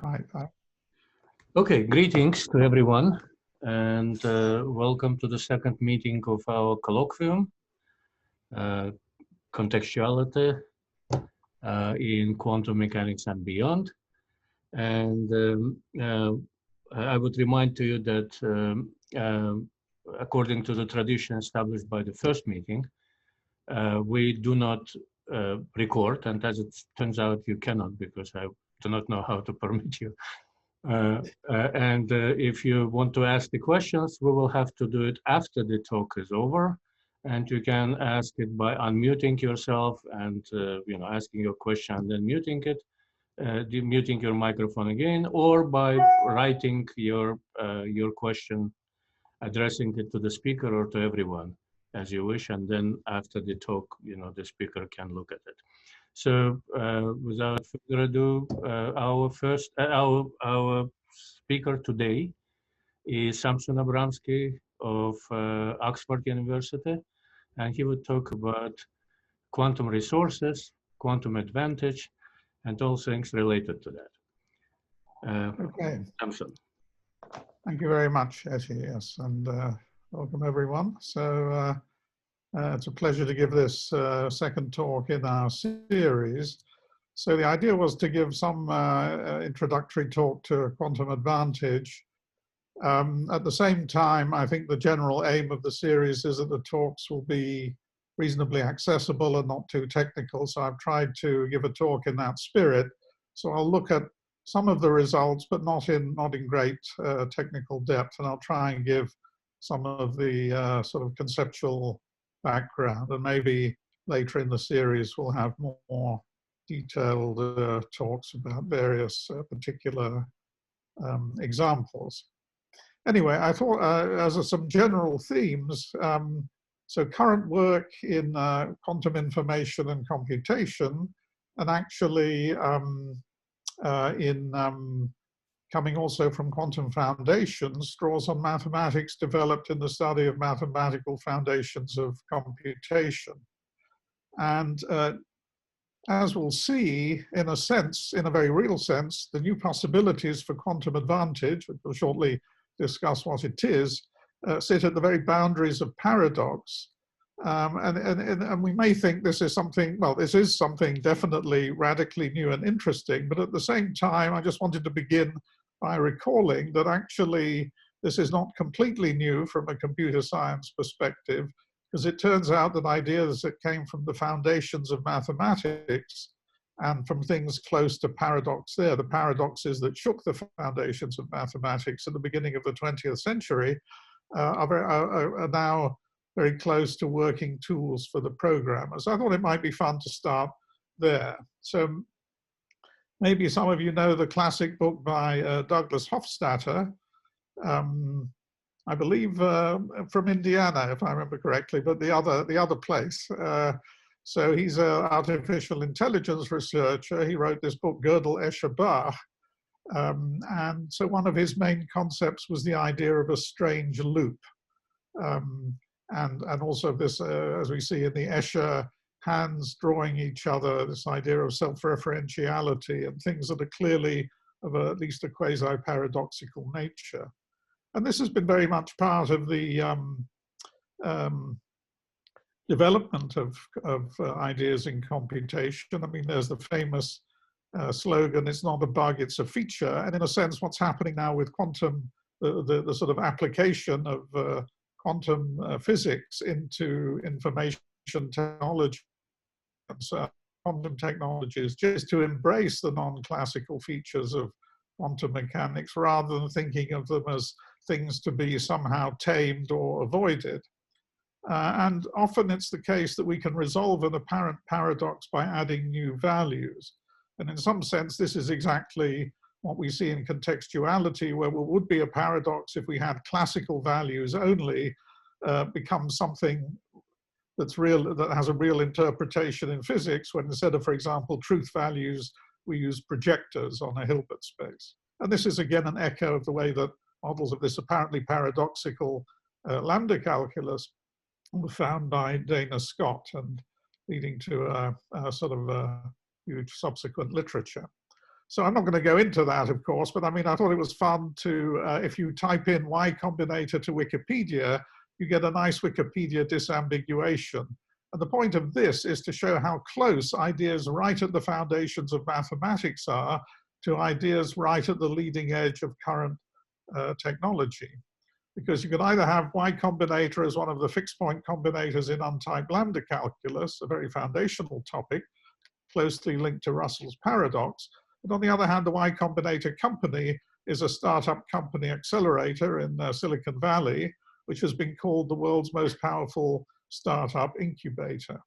Right. Okay, greetings to everyone, and welcome to the second meeting of our colloquium, uh, Contextuality in Quantum Mechanics and Beyond. And I would remind to you that according to the tradition established by the first meeting, we do not record, and as it turns out, you cannot, because I do not know how to permit you. And if you want to ask the questions, we will have to do it after the talk is over. And you can ask it by unmuting yourself and asking your question and then muting it, muting your microphone again, or by writing your question, addressing it to the speaker or to everyone as you wish. And then after the talk, the speaker can look at it. So without further ado, our speaker today is Samson Abramsky of Oxford University, and he would talk about quantum resources, quantum advantage, and all things related to that. Okay. Samson. Thank you very much, Etty. Yes, and welcome everyone. So it's a pleasure to give this second talk in our series. So the idea was to give some introductory talk to quantum advantage. At the same time, I think the general aim of the series is that the talks will be reasonably accessible and not too technical. So I've tried to give a talk in that spirit. So I'll look at some of the results, but not in great technical depth. And I'll try and give some of the sort of conceptual background. And maybe later in the series, we'll have more detailed talks about various particular examples. Anyway, I thought as some general themes, so current work in quantum information and computation, and actually coming also from quantum foundations, draws on mathematics developed in the study of mathematical foundations of computation. And as we'll see, in a sense, in a very real sense, the new possibilities for quantum advantage, which we'll shortly discuss what it is, sit at the very boundaries of paradox. And we may think this is something, well, this is something definitely radically new and interesting, but at the same time, I just wanted to begin by recalling that actually this is not completely new from a computer science perspective, because it turns out that ideas that came from the foundations of mathematics and from things close to paradox there, the paradoxes that shook the foundations of mathematics at the beginning of the 20th century, are now very close to working tools for the programmers. I thought it might be fun to start there. So maybe some of you know the classic book by Douglas Hofstadter, I believe from Indiana, if I remember correctly, but the other place. So he's an artificial intelligence researcher. He wrote this book, Gödel, Escher, Bach. And so one of his main concepts was the idea of a strange loop. And also this, as we see in the Escher, hands drawing each other, this idea of self-referentiality and things that are clearly of at least a quasi-paradoxical nature. And this has been very much part of the development of ideas in computation. I mean, there's the famous slogan, it's not a bug, it's a feature. And in a sense, what's happening now with quantum, the sort of application of quantum physics into information technology. And so quantum technologies just to embrace the non-classical features of quantum mechanics rather than thinking of them as things to be somehow tamed or avoided. And often it's the case that we can resolve an apparent paradox by adding new values. And in some sense, this is exactly what we see in contextuality, where what would be a paradox if we had classical values only becomes something that's real, that has a real interpretation in physics, when instead of, for example, truth values, we use projectors on a Hilbert space. And this is again an echo of the way that models of this apparently paradoxical lambda calculus were found by Dana Scott and leading to a sort of huge subsequent literature. So I'm not going to go into that, of course, but I mean, I thought it was fun to, if you type in Y Combinator to Wikipedia, you get a nice Wikipedia disambiguation. And the point of this is to show how close ideas right at the foundations of mathematics are to ideas right at the leading edge of current technology. Because you can either have Y Combinator as one of the fixed point combinators in untyped lambda calculus, a very foundational topic, closely linked to Russell's paradox. But on the other hand, the Y Combinator company is a startup company accelerator in Silicon Valley, which has been called the world's most powerful startup incubator.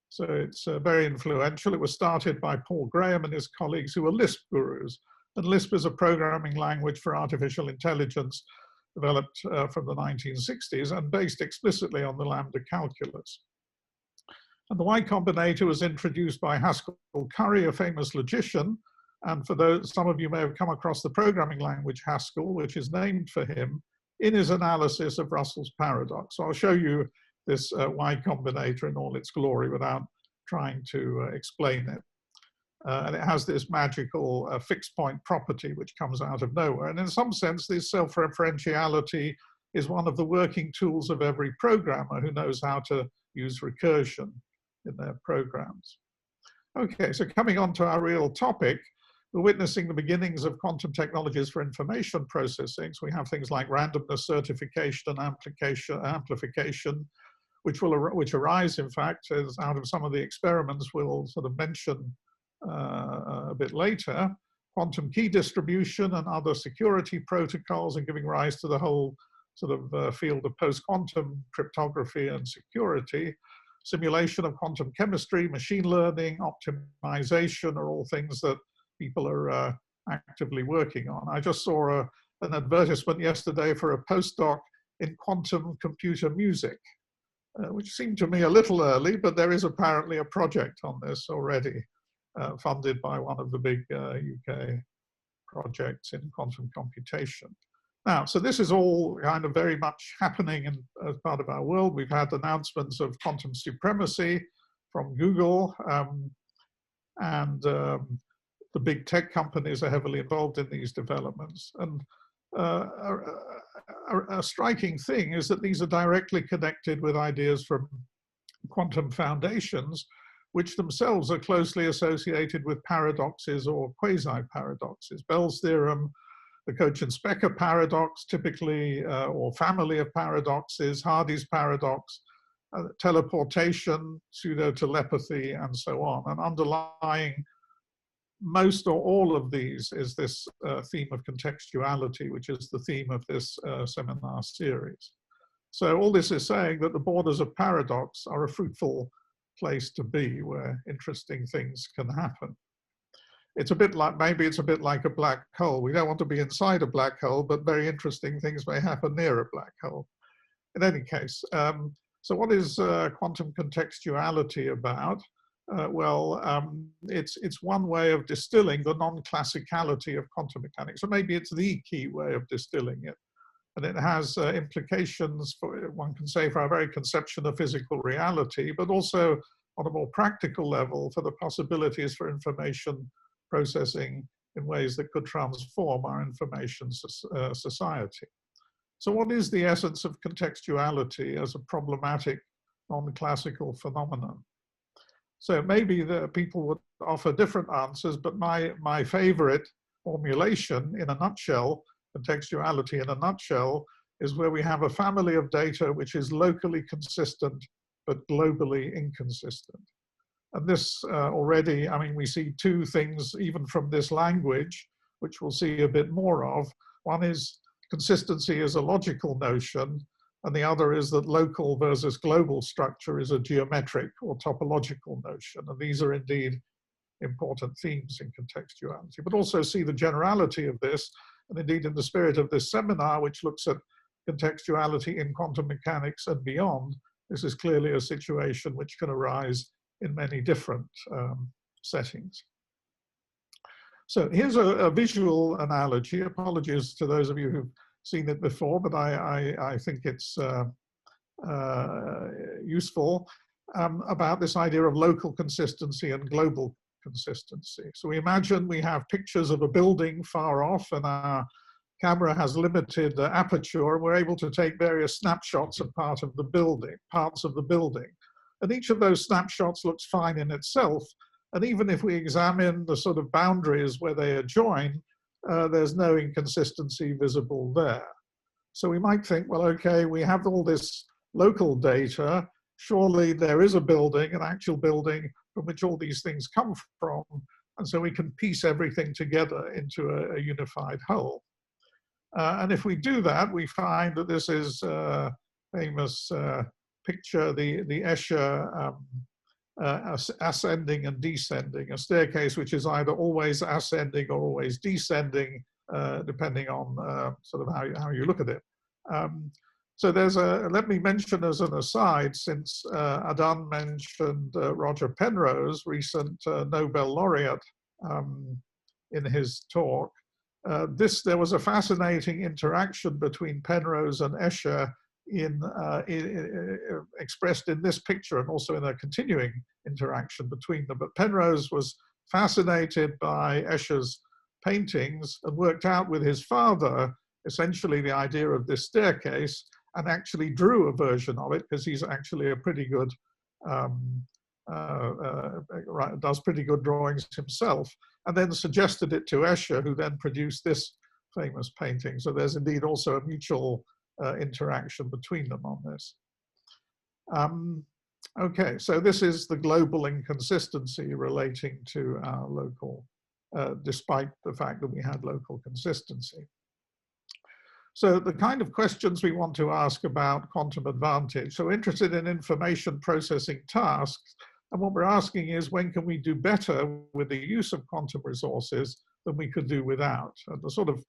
So it's very influential. It was started by Paul Graham and his colleagues who were Lisp gurus. And Lisp is a programming language for artificial intelligence developed from the 1960s and based explicitly on the lambda calculus. And the Y Combinator was introduced by Haskell Curry, a famous logician. And for those, some of you may have come across the programming language Haskell, which is named for him, in his analysis of Russell's paradox. So I'll show you this Y Combinator in all its glory without trying to explain it. And it has this magical fixed point property which comes out of nowhere. And in some sense, this self-referentiality is one of the working tools of every programmer who knows how to use recursion in their programs. Okay, so coming on to our real topic, we're witnessing the beginnings of quantum technologies for information processing. So we have things like randomness certification and amplification, which arise, in fact, as out of some of the experiments we'll sort of mention a bit later. Quantum key distribution and other security protocols are giving rise to the whole sort of field of post-quantum cryptography and security. Simulation of quantum chemistry, machine learning, optimization are all things that people are actively working on. I just saw an advertisement yesterday for a postdoc in quantum computer music, which seemed to me a little early, but there is apparently a project on this already, funded by one of the big UK projects in quantum computation. Now, so this is all kind of very much happening as part of our world. We've had announcements of quantum supremacy from Google, and the big tech companies are heavily involved in these developments. And a striking thing is that these are directly connected with ideas from quantum foundations, which themselves are closely associated with paradoxes or quasi-paradoxes. Bell's theorem, the Cochin-Specker paradox, typically, or family of paradoxes, Hardy's paradox, teleportation, pseudo-telepathy, and so on. And underlying most or all of these is this theme of contextuality, which is the theme of this seminar series. So all this is saying that the borders of paradox are a fruitful place to be where interesting things can happen. It's a bit like, maybe it's a bit like a black hole. We don't want to be inside a black hole, but very interesting things may happen near a black hole. In any case, so what is quantum contextuality about? It's one way of distilling the non-classicality of quantum mechanics, or maybe it's the key way of distilling it. And it has implications for, one can say, for our very conception of physical reality, but also on a more practical level for the possibilities for information processing in ways that could transform our information society. So what is the essence of contextuality as a problematic non-classical phenomenon? So maybe the people would offer different answers, but my favorite formulation in a nutshell, contextuality in a nutshell, is where we have a family of data which is locally consistent but globally inconsistent. And this already, I mean, we see two things even from this language, which we'll see a bit more of. One is consistency is a logical notion, and the other is that local versus global structure is a geometric or topological notion. And these are indeed important themes in contextuality, but also see the generality of this. And indeed, in the spirit of this seminar, which looks at contextuality in quantum mechanics and beyond, this is clearly a situation which can arise in many different settings. So here's a visual analogy. Apologies to those of you who've seen it before, but I think it's useful about this idea of local consistency and global consistency. So we imagine we have pictures of a building far off, and our camera has limited aperture, and we're able to take various snapshots of parts of the building. And each of those snapshots looks fine in itself. And even if we examine the sort of boundaries where they adjoin, there's no inconsistency visible there. So we might think, well, okay, we have all this local data. Surely there is a building, an actual building from which all these things come from. And so we can piece everything together into a unified whole. And if we do that, we find that this is a famous picture, the Escher ascending and descending, a staircase which is either always ascending or always descending, depending on sort of how you look at it. So there's let me mention as an aside, since Adan mentioned Roger Penrose, recent Nobel laureate, in his talk, there was a fascinating interaction between Penrose and Escher expressed in this picture, and also in a continuing interaction between them. But Penrose was fascinated by Escher's paintings and worked out with his father essentially the idea of this staircase, and actually drew a version of it, because he's actually a pretty good, does pretty good drawings himself, and then suggested it to Escher, who then produced this famous painting. So there's indeed also a mutual interaction between them on this. Okay, so this is the global inconsistency relating to our local, despite the fact that we had local consistency. So the kind of questions we want to ask about quantum advantage. So we're interested in information processing tasks. And what we're asking is, when can we do better with the use of quantum resources than we could do without? And the sort of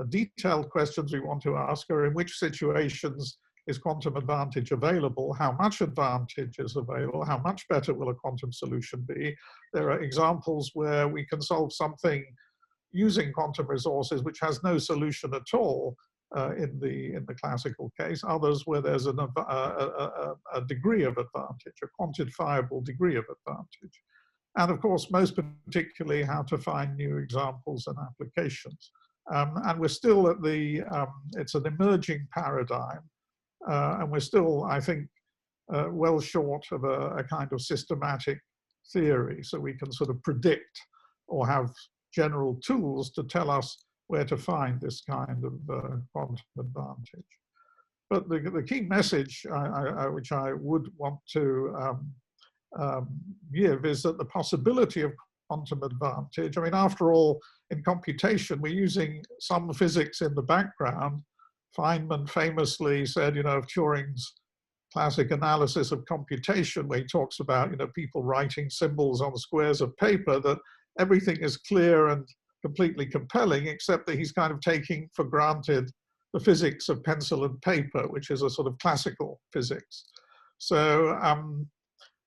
detailed questions we want to ask are, in which situations is quantum advantage available? How much advantage is available? How much better will a quantum solution be? There are examples where we can solve something using quantum resources which has no solution at all in the classical case. Others where there's a degree of advantage, a quantifiable degree of advantage. And of course, most particularly, how to find new examples and applications. And we're still at the, it's an emerging paradigm. And we're still, I think, well short of a kind of systematic theory. So we can sort of predict or have general tools to tell us where to find this kind of quantum advantage. But the key message which I would want to give is that the possibility of quantum advantage, I mean, after all, in computation, we're using some physics in the background. Feynman famously said, you know, of Turing's classic analysis of computation, where he talks about, you know, people writing symbols on squares of paper, that everything is clear and completely compelling, except that he's kind of taking for granted the physics of pencil and paper, which is a sort of classical physics. So,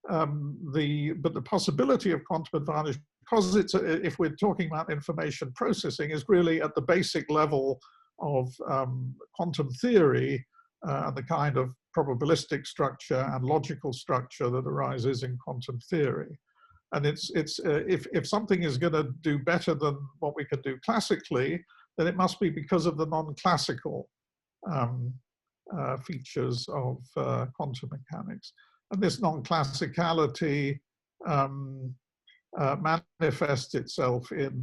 but the possibility of quantum advantage, because it's if we're talking about information processing, is really at the basic level of quantum theory and the kind of probabilistic structure and logical structure that arises in quantum theory. And if something is going to do better than what we can do classically, then it must be because of the non-classical features of quantum mechanics. And this non-classicality manifests itself in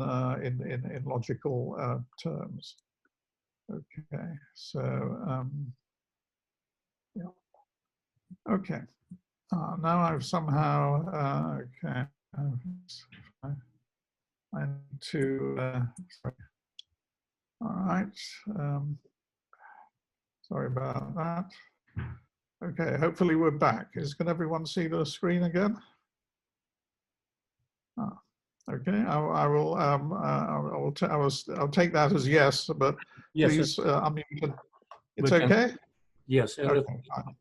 logical terms. Okay, so yeah. Okay, now I've somehow okay. I need to. Sorry. All right. Sorry about that. Okay, hopefully we're back. Can everyone see the screen again? Oh, okay, I'll take that as yes, but yes, please unmute. It's okay? Yes. Okay, fine.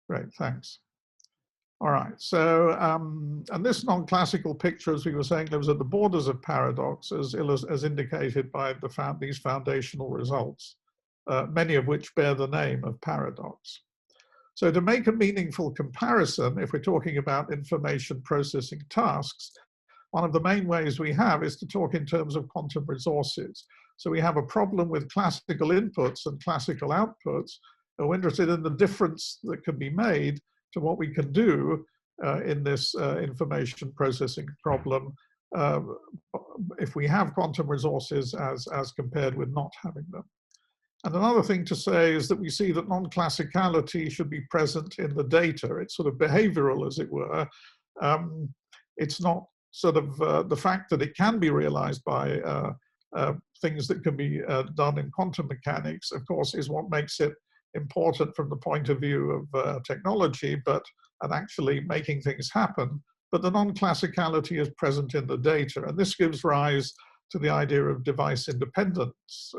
Great, thanks. All right, so, and this non-classical picture, as we were saying, lives at the borders of paradox, as indicated by these foundational results, many of which bear the name of paradox. So to make a meaningful comparison, if we're talking about information processing tasks, one of the main ways we have is to talk in terms of quantum resources. So we have a problem with classical inputs and classical outputs. We're interested in the difference that can be made to what we can do in this information processing problem if we have quantum resources as compared with not having them. And another thing to say is that we see that non-classicality should be present in the data. It's sort of behavioral, as it were. It's not sort of the fact that it can be realized by things that can be done in quantum mechanics, of course, is what makes it important from the point of view of technology, and actually making things happen. But the non-classicality is present in the data, and this gives rise to the idea of device independence,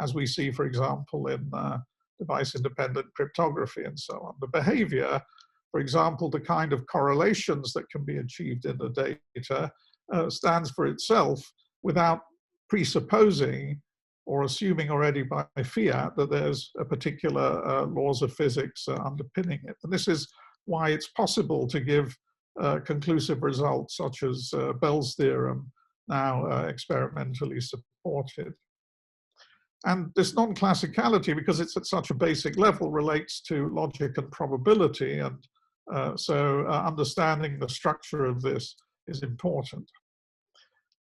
as we see, for example, in device-independent cryptography and so on. The behavior, for example, the kind of correlations that can be achieved in the data stands for itself without presupposing or assuming already by fiat that there's a particular laws of physics underpinning it. And this is why it's possible to give conclusive results such as Bell's theorem, now experimentally supported. And this non-classicality, because it's at such a basic level, relates to logic and probability. And so understanding the structure of this is important.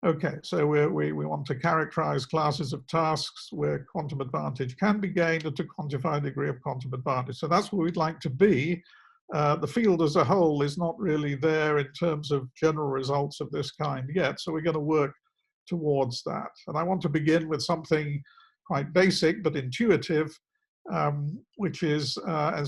Okay, so we want to characterize classes of tasks where quantum advantage can be gained and to quantify the degree of quantum advantage. So that's where we'd like to be. The field as a whole is not really there in terms of general results of this kind yet, so we're going to work towards that. And I want to begin with something quite basic but intuitive, which is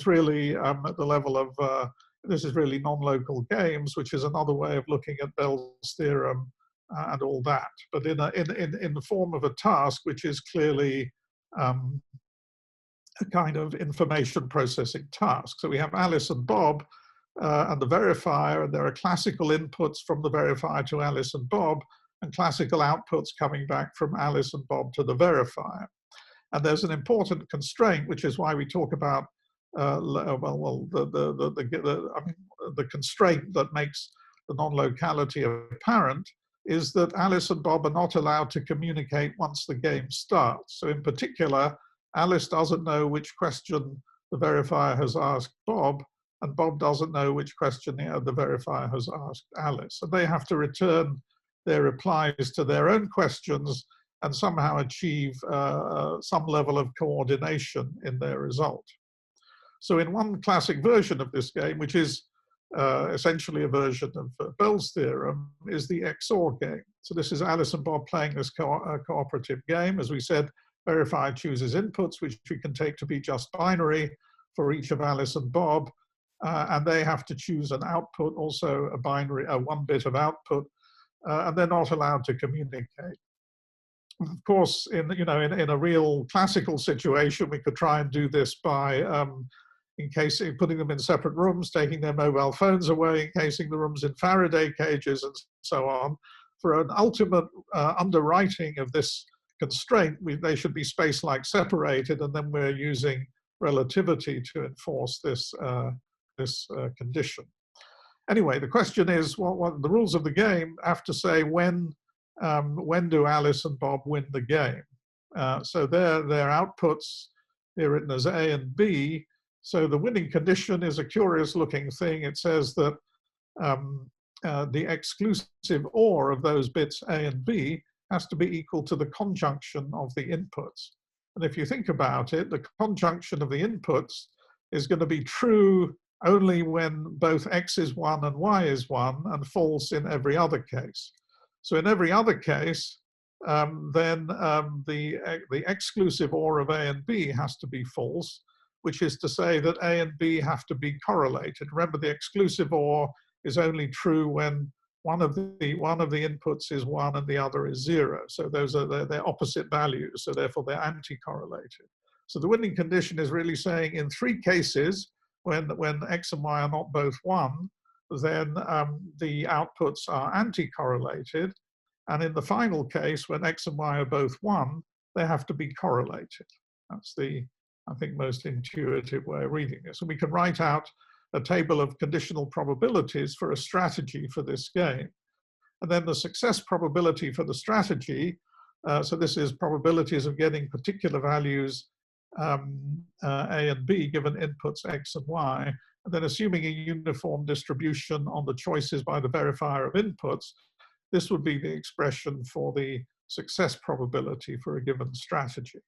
really at the level of, this is really non-local games, which is another way of looking at Bell's theorem and all that, but in the form of a task which is clearly a kind of information processing task. So we have Alice and Bob and the verifier, and there are classical inputs from the verifier to Alice and Bob, and classical outputs coming back from Alice and Bob to the verifier. And there's an important constraint, which is why we talk about the constraint that makes the non-locality apparent is that Alice and Bob are not allowed to communicate once the game starts. So in particular, Alice doesn't know which question the verifier has asked Bob, and Bob doesn't know which question the verifier has asked Alice. And they have to return their replies to their own questions and somehow achieve some level of coordination in their result. So in one classic version of this game, which is essentially a version of Bell's theorem, is the XOR game. So this is Alice and Bob playing this cooperative game. As we said, verifier chooses inputs, which we can take to be just binary for each of Alice and Bob, and they have to choose an output, also a binary, one bit of output, and they're not allowed to communicate. Of course, in a real classical situation, we could try and do this by putting them in separate rooms, taking their mobile phones away, encasing the rooms in Faraday cages, and so on. For an ultimate underwriting of this constraint, they should be space-like separated, and then we're using relativity to enforce this condition. Anyway, the question is, what the rules of the game have to say when do Alice and Bob win the game? So their outputs here written as A and B. So the winning condition is a curious looking thing. It says that the exclusive OR of those bits A and B has to be equal to the conjunction of the inputs. And if you think about it, the conjunction of the inputs is going to be true only when both X is 1 and Y is 1, and false in every other case. So in every other case, then the exclusive OR of A and B has to be false, which is to say that A and B have to be correlated. Remember, the exclusive OR is only true when one of the inputs is 1 and the other is 0. So those are their opposite values, so therefore they're anti-correlated. So the winning condition is really saying in 3 cases, when X and Y are not both 1, then the outputs are anti-correlated. And in the final case, when X and Y are both 1, they have to be correlated. That's the I think, most intuitive way of reading this. And we can write out a table of conditional probabilities for a strategy for this game. And then the success probability for the strategy, so this is probabilities of getting particular values A and B given inputs X and Y, and then assuming a uniform distribution on the choices by the verifier of inputs, this would be the expression for the success probability for a given strategy.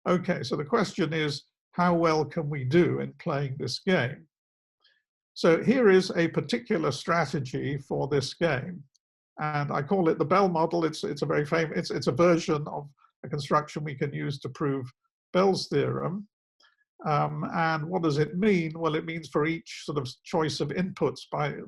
Okay, so the question is, how well can we do in playing this game? So here is a particular strategy for this game, and I call it the Bell model. It's a very famous, it's a version of a construction we can use to prove Bell's theorem. And what does it mean? Well, it means for each sort of choice of inputs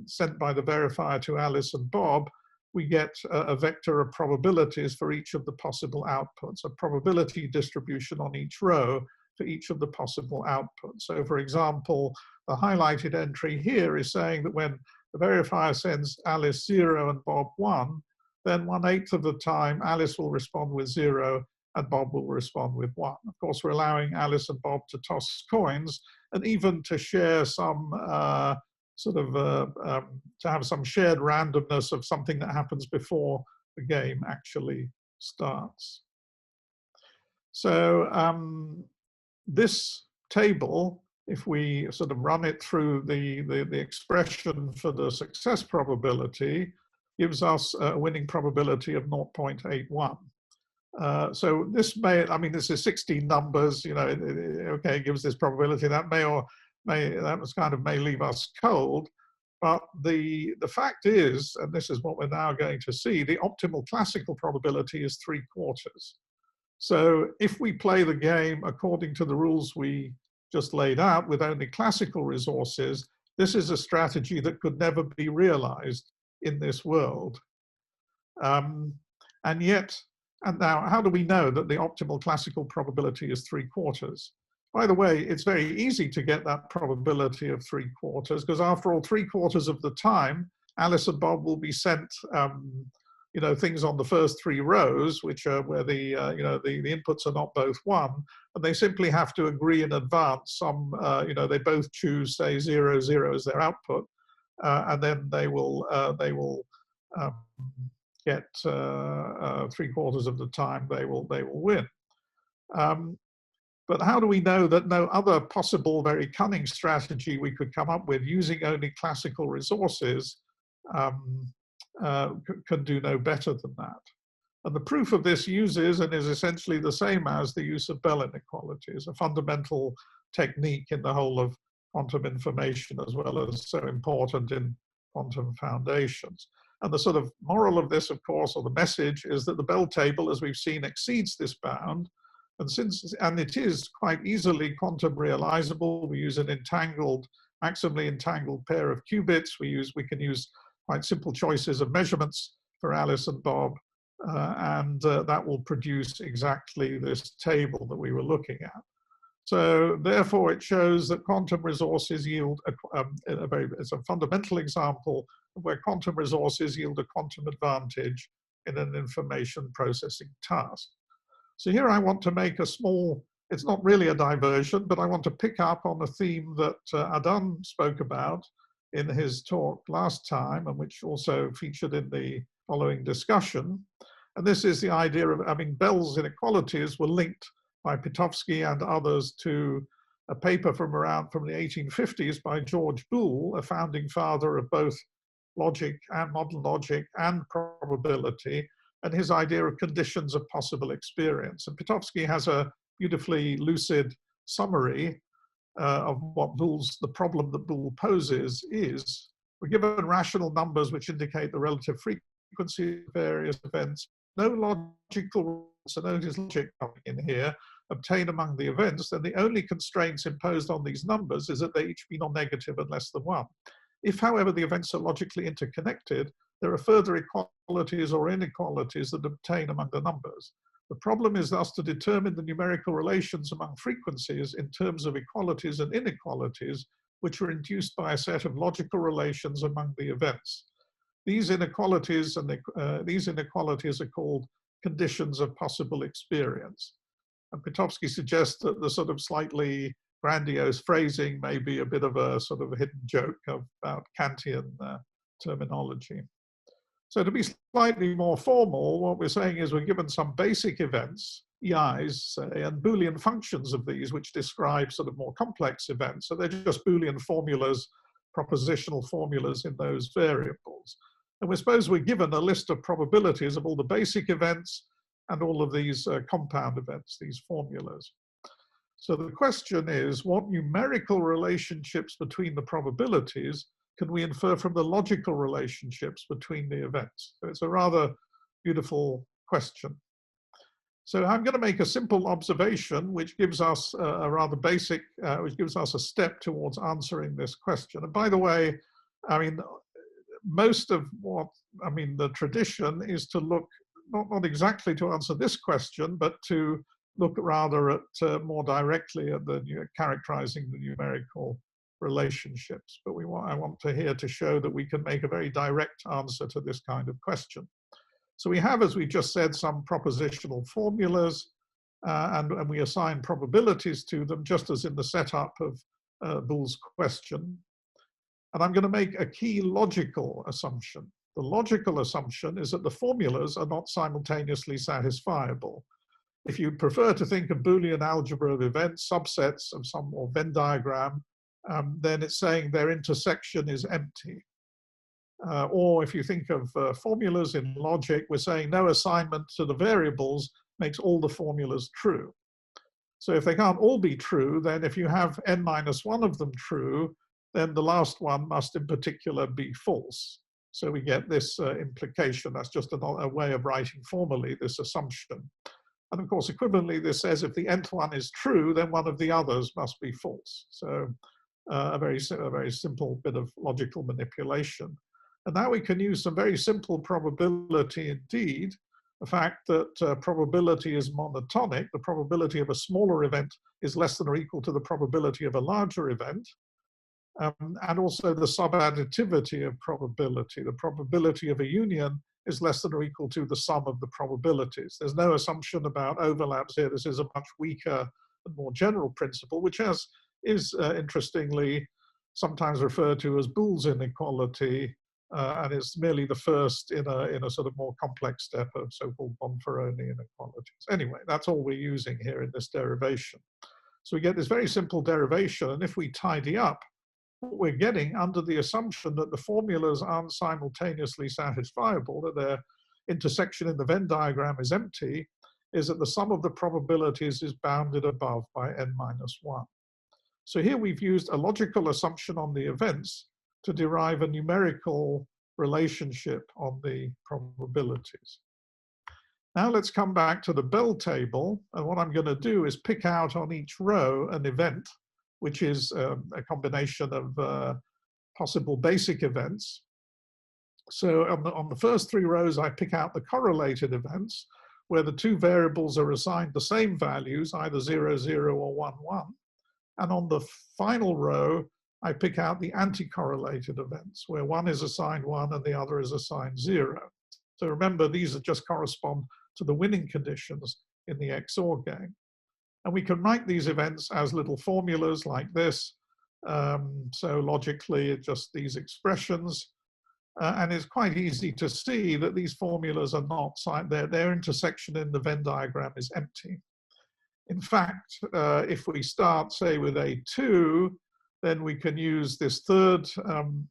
sent by the verifier to Alice and Bob, we get a vector of probabilities for each of the possible outputs, a probability distribution on each row for each of the possible outputs. So for example, the highlighted entry here is saying that when the verifier sends Alice 0 and Bob 1, then 1/8 of the time Alice will respond with 0 and Bob will respond with 1. Of course, we're allowing Alice and Bob to toss coins and even to share some to have some shared randomness of something that happens before the game actually starts. So this table, if we sort of run it through the expression for the success probability, gives us a winning probability of 0.81. So this may, I mean, this is 16 numbers, you know, okay, it gives this probability. That may leave us cold, but the fact is, and this is what we're now going to see, the optimal classical probability is 3/4. So if we play the game according to the rules we just laid out with only classical resources, this is a strategy that could never be realized in this world. And now, how do we know that the optimal classical probability is 3/4? By the way, it's very easy to get that probability of 3/4 because after all, 3/4 of the time, Alice and Bob will be sent, you know, things on the first 3 rows, which are where the inputs are not both 1, and they simply have to agree in advance. Some, you know, they both choose, say, 0, 0 as their output, and then they will get 3/4 of the time they will win. But how do we know that no other possible very cunning strategy we could come up with using only classical resources can do no better than that? And the proof of this uses and is essentially the same as the use of Bell inequalities, a fundamental technique in the whole of quantum information as well as so important in quantum foundations. And the sort of moral of this, of course, or the message, is that the Bell table, as we've seen, exceeds this bound. And it is quite easily quantum realizable. We use an maximally entangled pair of qubits. We can use quite simple choices of measurements for Alice and Bob, and that will produce exactly this table that we were looking at. So therefore, it shows that quantum resources yield it's a fundamental example of where quantum resources yield a quantum advantage in an information processing task. So here I want to make a small, it's not really a diversion, but I want to pick up on a theme that Adan spoke about in his talk last time, and which also featured in the following discussion. And this is the idea of, I mean, Bell's inequalities were linked by Pitofsky and others to a paper from the 1850s by George Boole, a founding father of both logic and modern logic and probability, and his idea of conditions of possible experience. And Pitofsky has a beautifully lucid summary of what the problem that Boole poses is. We're given rational numbers which indicate the relative frequency of various events. No logical, so notice logic coming in here, obtain among the events, then the only constraints imposed on these numbers is that they each be non-negative and less than 1. If, however, the events are logically interconnected, there are further equalities or inequalities that obtain among the numbers. The problem is thus to determine the numerical relations among frequencies in terms of equalities and inequalities, which are induced by a set of logical relations among the events. These inequalities are called conditions of possible experience. And Pitofsky suggests that the sort of slightly grandiose phrasing may be a bit of a sort of a hidden joke about Kantian terminology. So to be slightly more formal, what we're saying is we're given some basic events, EIs, say, and Boolean functions of these, which describe sort of more complex events. So they're just Boolean formulas, propositional formulas in those variables. And we suppose we're given a list of probabilities of all the basic events and all of these compound events, these formulas. So the question is, what numerical relationships between the probabilities can we infer from the logical relationships between the events? So it's a rather beautiful question. So I'm going to make a simple observation, which gives us a rather basic, which gives us a step towards answering this question. And by the way, I mean, most of what, I mean, the tradition is to look, not exactly to answer this question, but to look rather at more directly at the characterizing the numerical relationships. But I want to here to show that we can make a very direct answer to this kind of question. So we have, as we just said, some propositional formulas, and we assign probabilities to them, just as in the setup of Boole's question. And I'm going to make a key logical assumption. The logical assumption is that the formulas are not simultaneously satisfiable. If you prefer to think of Boolean algebra of events, subsets of some or Venn diagram, then it's saying their intersection is empty. Or if you think of formulas in logic, we're saying no assignment to the variables makes all the formulas true. So if they can't all be true, then if you have n minus one of them true, then the last one must in particular be false. So we get this implication. That's just a way of writing formally this assumption. And of course, equivalently, this says if the nth one is true, then one of the others must be false. So a very simple bit of logical manipulation. And now we can use some very simple probability indeed. The fact that probability is monotonic, the probability of a smaller event is less than or equal to the probability of a larger event. And also the subadditivity of probability. The probability of a union is less than or equal to the sum of the probabilities. There's no assumption about overlaps here. This is a much weaker and more general principle, which is interestingly sometimes referred to as Boole's inequality, and it's merely the first in a sort of more complex step of so-called Bonferroni inequalities. Anyway, that's all we're using here in this derivation. So we get this very simple derivation, and if we tidy up, what we're getting under the assumption that the formulas aren't simultaneously satisfiable, that their intersection in the Venn diagram is empty, is that the sum of the probabilities is bounded above by n minus 1. So here we've used a logical assumption on the events to derive a numerical relationship on the probabilities. Now let's come back to the Bell table, and what I'm going to do is pick out on each row an event, which is a combination of possible basic events. So on the first three rows, I pick out the correlated events, where the two variables are assigned the same values, either 0, 0, or 1, 1. And on the final row, I pick out the anti-correlated events, where one is assigned 1 and the other is assigned 0. So remember, these just correspond to the winning conditions in the XOR game. And we can write these events as little formulas like this. So logically, it's just these expressions. And it's quite easy to see that these formulas are not, their intersection in the Venn diagram is empty. In fact, if we start, say, with A2, then we can use this third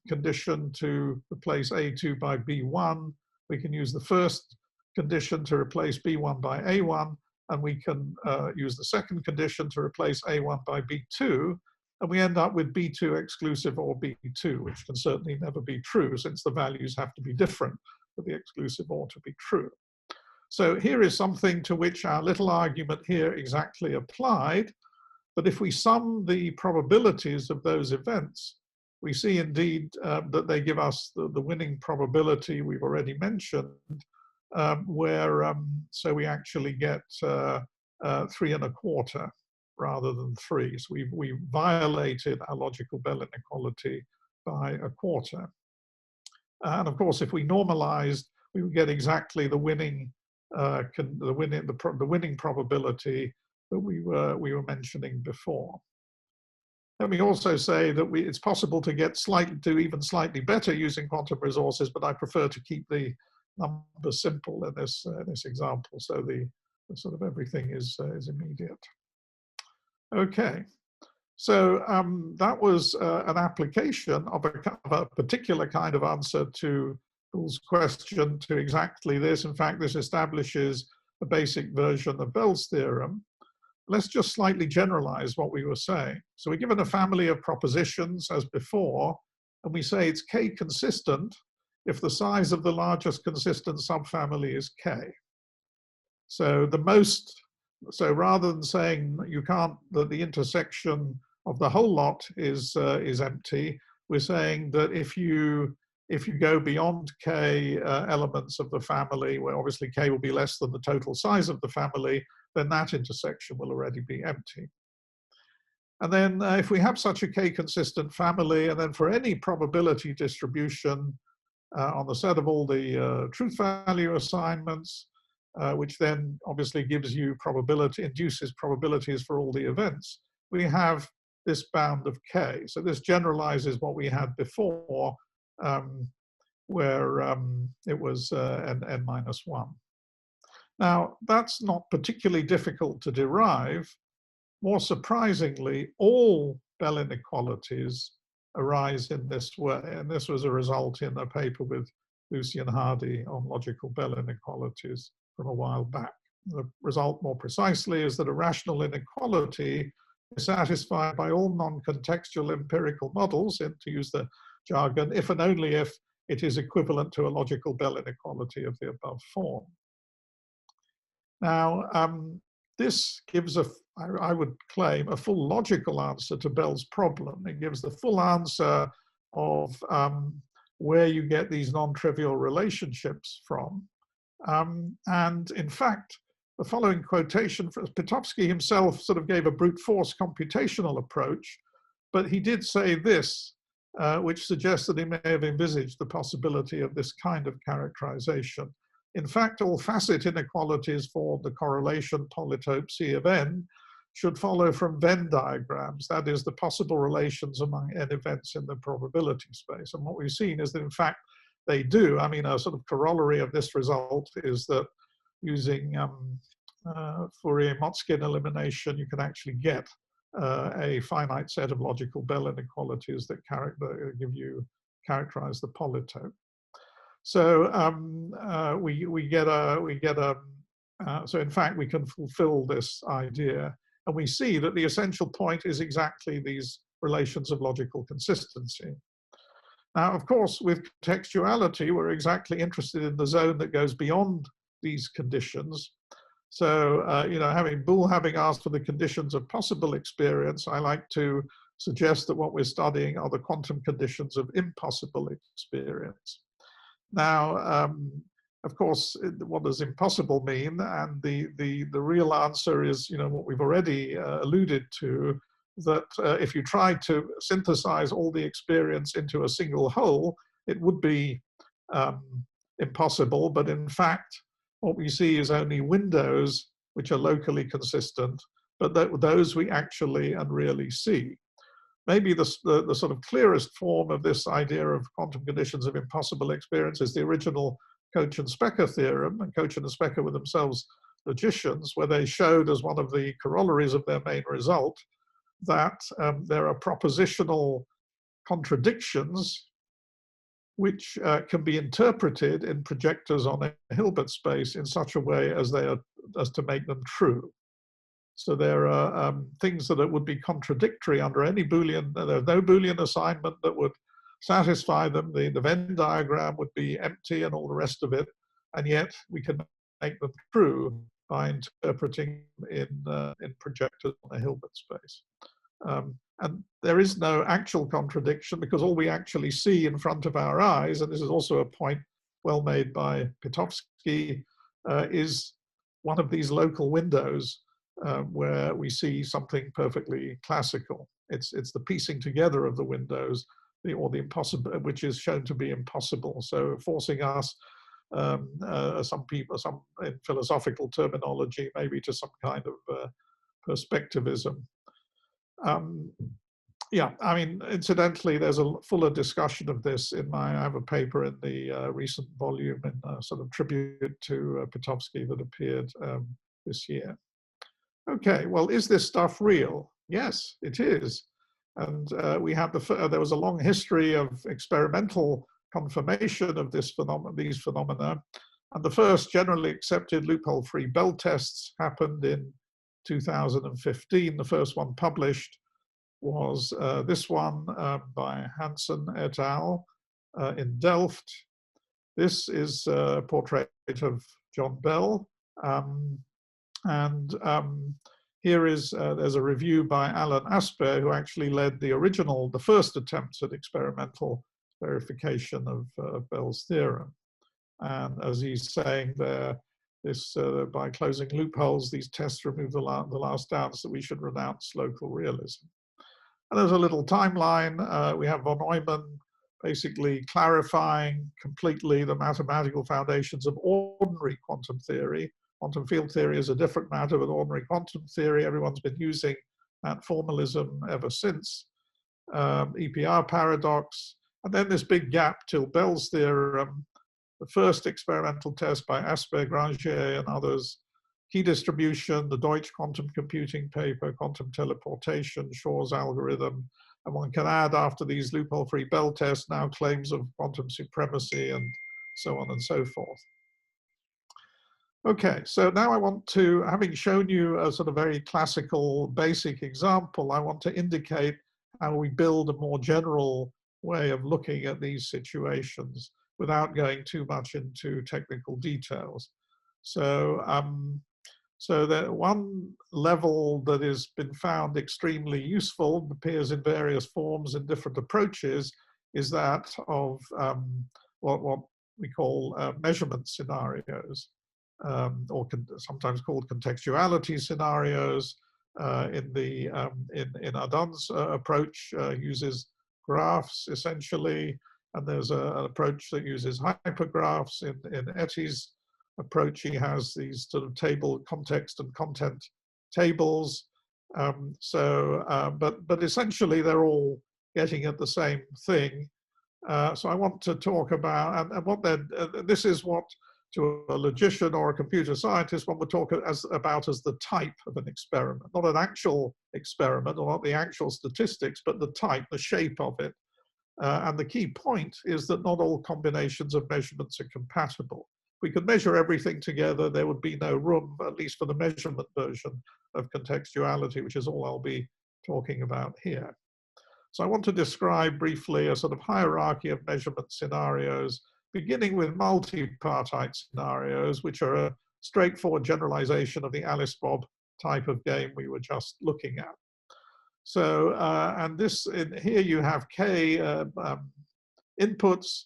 condition to replace A2 by B1. We can use the first condition to replace B1 by A1. And we can use the second condition to replace A1 by B2, and we end up with B2 exclusive or B2, which can certainly never be true since the values have to be different for the exclusive or to be true. So here is something to which our little argument here exactly applied, but if we sum the probabilities of those events, we see indeed that they give us the winning probability we've already mentioned, so we actually get 3 1/4 rather than 3. So we violated our logical Bell inequality by 1/4. And of course, if we normalized, we would get exactly the winning probability that we were mentioning before. Let me also say that it's possible to get even slightly better using quantum resources, but I prefer to keep the numbers simple in this example, so the sort of everything is immediate. Okay, so that was an application of a particular kind of answer to Bell's question to exactly this. In fact, this establishes a basic version of Bell's theorem. Let's just slightly generalize what we were saying. So we're given a family of propositions as before, and we say it's K consistent if the size of the largest consistent subfamily is K. So rather than saying that the intersection of the whole lot is empty, we're saying that if you go beyond K elements of the family, where obviously K will be less than the total size of the family, then that intersection will already be empty. And then if we have such a K-consistent family, and then for any probability distribution on the set of all the truth value assignments, which then obviously gives you induces probabilities for all the events, we have this bound of K. So this generalizes what we had before, where it was n minus 1. Now, that's not particularly difficult to derive. More surprisingly, all Bell inequalities arise in this way. And this was a result in a paper with Lucian Hardy on logical Bell inequalities from a while back. The result, more precisely, is that a rational inequality is satisfied by all non-contextual empirical models, and to use the jargon, if and only if it is equivalent to a logical Bell inequality of the above form. Now, this gives I would claim, a full logical answer to Bell's problem. It gives the full answer of where you get these non-trivial relationships from. And in fact, the following quotation, Pitofsky himself sort of gave a brute force computational approach, but he did say this, which suggests that he may have envisaged the possibility of this kind of characterization. In fact, all facet inequalities for the correlation polytope C of n should follow from Venn diagrams, that is, the possible relations among n events in the probability space. And what we've seen is that, in fact, they do. I mean, a sort of corollary of this result is that using Fourier-Motzkin elimination, you can actually get a finite set of logical Bell inequalities that characterize the polytope. So so in fact we can fulfill this idea, and we see that the essential point is exactly these relations of logical consistency. Now, of course, with contextuality, we're exactly interested in the zone that goes beyond these conditions. So, Boole having asked for the conditions of possible experience, I like to suggest that what we're studying are the quantum conditions of impossible experience. Now, of course, what does impossible mean? And the real answer is, what we've already alluded to, that if you tried to synthesize all the experience into a single whole, it would be impossible. But in fact, what we see is only windows which are locally consistent, but those we actually and really see. Maybe the sort of clearest form of this idea of quantum conditions of impossible experience is the original Koch and Specker theorem, and Koch and Specker were themselves logicians, where they showed as one of the corollaries of their main result that there are propositional contradictions which can be interpreted in projectors on a Hilbert space in such a way as to make them true. So there are things that would be contradictory under any Boolean. There's no Boolean assignment that would satisfy them. The Venn diagram would be empty and all the rest of it, and yet we can make them true by interpreting in projectors on a Hilbert space. And there is no actual contradiction, because all we actually see in front of our eyes, and this is also a point well made by Pitofsky, is one of these local windows where we see something perfectly classical. It's the piecing together of the windows, or the impossible, which is shown to be impossible. So forcing us, some in philosophical terminology, maybe to some kind of perspectivism. Yeah, I mean, incidentally, there's a fuller discussion of this in I have a paper in the recent volume in sort of tribute to Pitofsky that appeared this year. Okay, well, is this stuff real? Yes, it is. And we have there was a long history of experimental confirmation of these phenomena. And the first generally accepted loophole-free Bell tests happened in 2015. The first one published was this one by Hansen et al. In Delft. This is a portrait of John Bell. Here is, there's a review by Alan Asper, who actually led the first attempts at experimental verification of Bell's theorem. And as he's saying there, by closing loopholes, these tests remove the last doubts that we should renounce local realism. And there's a little timeline. We have von Neumann basically clarifying completely the mathematical foundations of ordinary quantum theory. Quantum field theory is a different matter, but ordinary quantum theory, everyone's been using that formalism ever since. EPR paradox, and then this big gap till Bell's theorem, the first experimental test by Asper, Grangier, and others, key distribution, the Deutsch quantum computing paper, quantum teleportation, Shor's algorithm, and one can add after these loophole-free Bell tests now claims of quantum supremacy and so on and so forth. Okay, so now I want to, having shown you a sort of very classical basic example, I want to indicate how we build a more general way of looking at these situations without going too much into technical details. So, so that one level that has been found extremely useful, appears in various forms and different approaches, is that of what we call measurement scenarios, or sometimes called contextuality scenarios. In Adam's approach, uses graphs essentially, and there's an approach that uses hypergraphs. In Etty's approach, he has these sort of table context and content tables. But essentially they're all getting at the same thing. So I want to talk about, and what then, this is what to a logician or a computer scientist one would talk about as the type of an experiment, not an actual experiment or not the actual statistics, but the type, the shape of it. And the key point is that not all combinations of measurements are compatible. If we could measure everything together, there would be no room, at least for the measurement version of contextuality, which is all I'll be talking about here. So I want to describe briefly a sort of hierarchy of measurement scenarios, beginning with multi-partite scenarios, which are a straightforward generalization of the Alice-Bob type of game we were just looking at. So, and here you have K inputs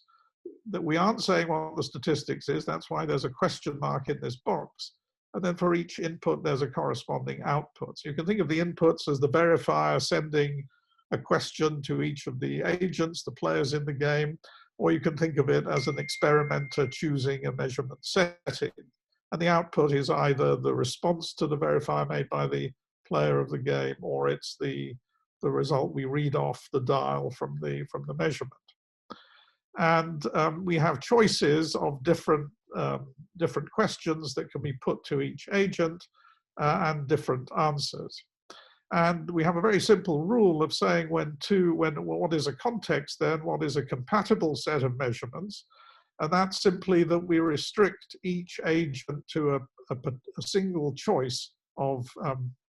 that we aren't saying what the statistics is. That's why there's a question mark in this box. And then for each input, there's a corresponding output. So you can think of the inputs as the verifier sending a question to each of the agents, the players in the game, or you can think of it as an experimenter choosing a measurement setting. And the output is either the response to the verifier made by the player of the game, or it's the result we read off the dial from the measurement. And we have choices of different questions that can be put to each agent and different answers. And we have a very simple rule of saying what is a context, then what is a compatible set of measurements. And that's simply that we restrict each agent to a single choice of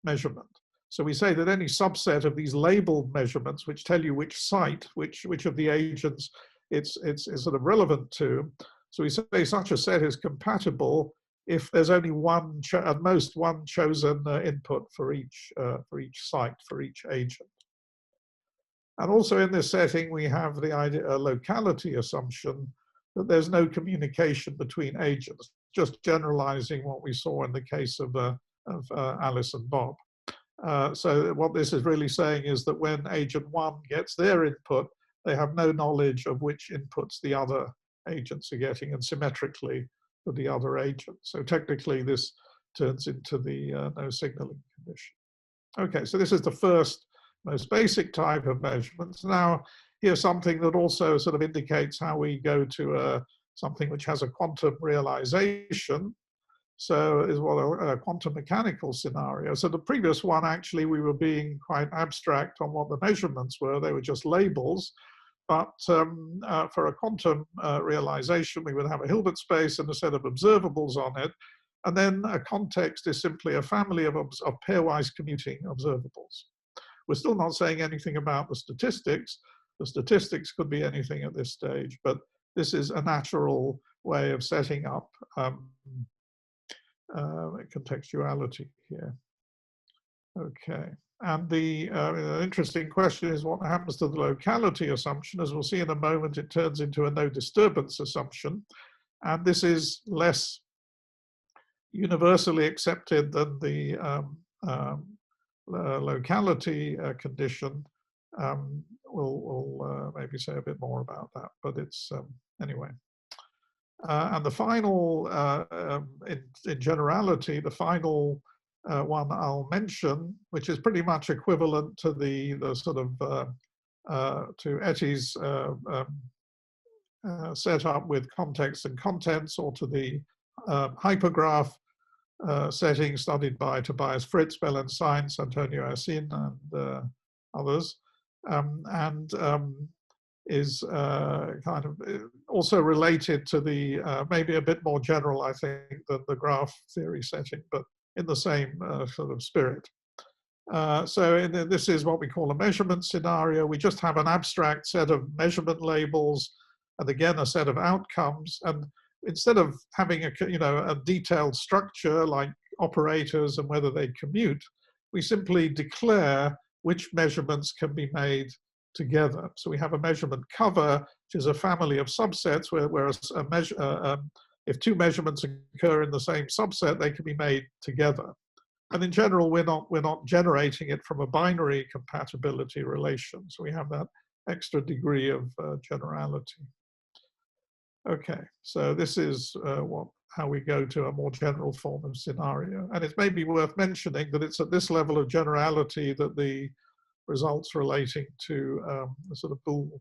measurement. So we say that any subset of these labeled measurements, which tell you which site, which of the agents it's sort of relevant to. So we say such a set is compatible if there's only at most one chosen input for each site, for each agent. And also in this setting, we have the idea, a locality assumption, that there's no communication between agents, just generalizing what we saw in the case of Alice and Bob. So what this is really saying is that when agent 1 gets their input, they have no knowledge of which inputs the other agents are getting, and symmetrically for the other agent. So technically this turns into the no signaling condition. Okay, so this is the first, most basic type of measurements. Now, here's something that also sort of indicates how we go to something which has a quantum realization. So is what a quantum mechanical scenario. So the previous one, actually, we were being quite abstract on what the measurements were. They were just labels. But for a quantum realization, we would have a Hilbert space and a set of observables on it. And then a context is simply a family of pairwise commuting observables. We're still not saying anything about the statistics. The statistics could be anything at this stage, but this is a natural way of setting up contextuality here. Okay, and the interesting question is what happens to the locality assumption. As we'll see in a moment, it turns into a no disturbance assumption, and this is less universally accepted than the locality condition. We'll maybe say a bit more about that, but it's anyway. And the final, in generality, the final one I'll mention, which is pretty much equivalent to the sort of to Etty's setup with context and contents, or to the hypergraph setting studied by Tobias Fritz, Belen Sainz, Antonio Assin, and others, is kind of also related to the maybe a bit more general, I think, than the graph theory setting, but in the same sort of spirit. So this is what we call a measurement scenario. We just have an abstract set of measurement labels, and again a set of outcomes. And instead of having a detailed structure like operators and whether they commute, we simply declare which measurements can be made together. So we have a measurement cover, which is a family of subsets where a measure, if two measurements occur in the same subset, they can be made together. And in general, we're not generating it from a binary compatibility relation. So we have that extra degree of generality. Okay, so this is how we go to a more general form of scenario. And it may be worth mentioning that it's at this level of generality that the results relating to the sort of Boole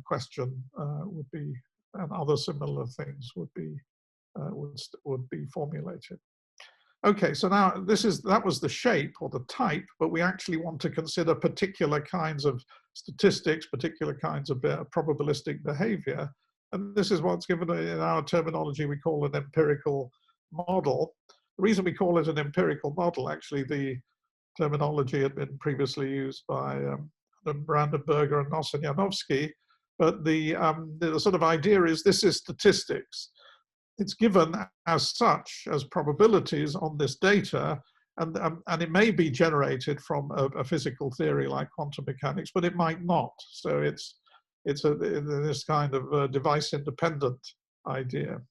question would be, and other similar things would be formulated. Okay, so now that was the shape or the type, but we actually want to consider particular kinds of statistics, particular kinds of probabilistic behavior. And this is what's given in our terminology we call an empirical model. The reason we call it an empirical model, actually the terminology had been previously used by Brandenberger and Nossen-Janowski, but the sort of idea is this is statistics. It's given as such, as probabilities on this data, and it may be generated from a physical theory like quantum mechanics, but it might not. So it's this kind of device-independent idea.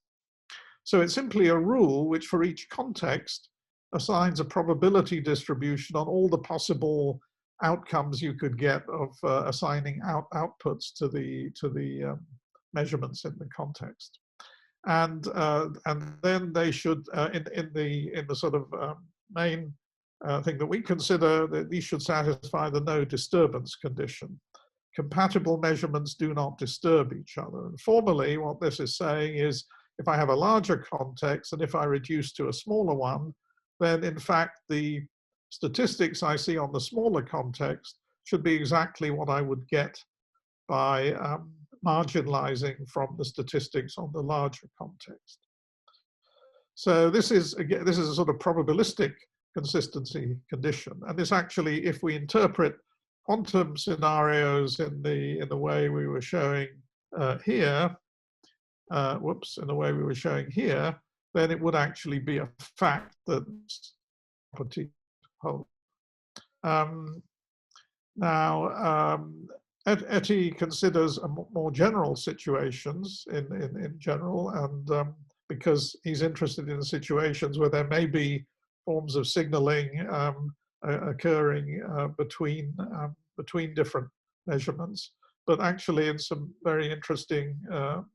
So it's simply a rule which for each context assigns a probability distribution on all the possible outcomes you could get of assigning outputs to the measurements in the context. And then they should, in the sort of main thing that we consider, that these should satisfy the no disturbance condition. Compatible measurements do not disturb each other. And formally, what this is saying is, if I have a larger context and if I reduce to a smaller one, then in fact the statistics I see on the smaller context should be exactly what I would get by marginalizing from the statistics on the larger context. So this is a sort of probabilistic consistency condition, and this actually, if we interpret quantum scenarios in the way we were showing here, in the way we were showing here, then it would actually be a fact that property hold. Etty considers more general situations in general, and because he's interested in situations where there may be forms of signaling occurring between different measurements. But actually, in some very interesting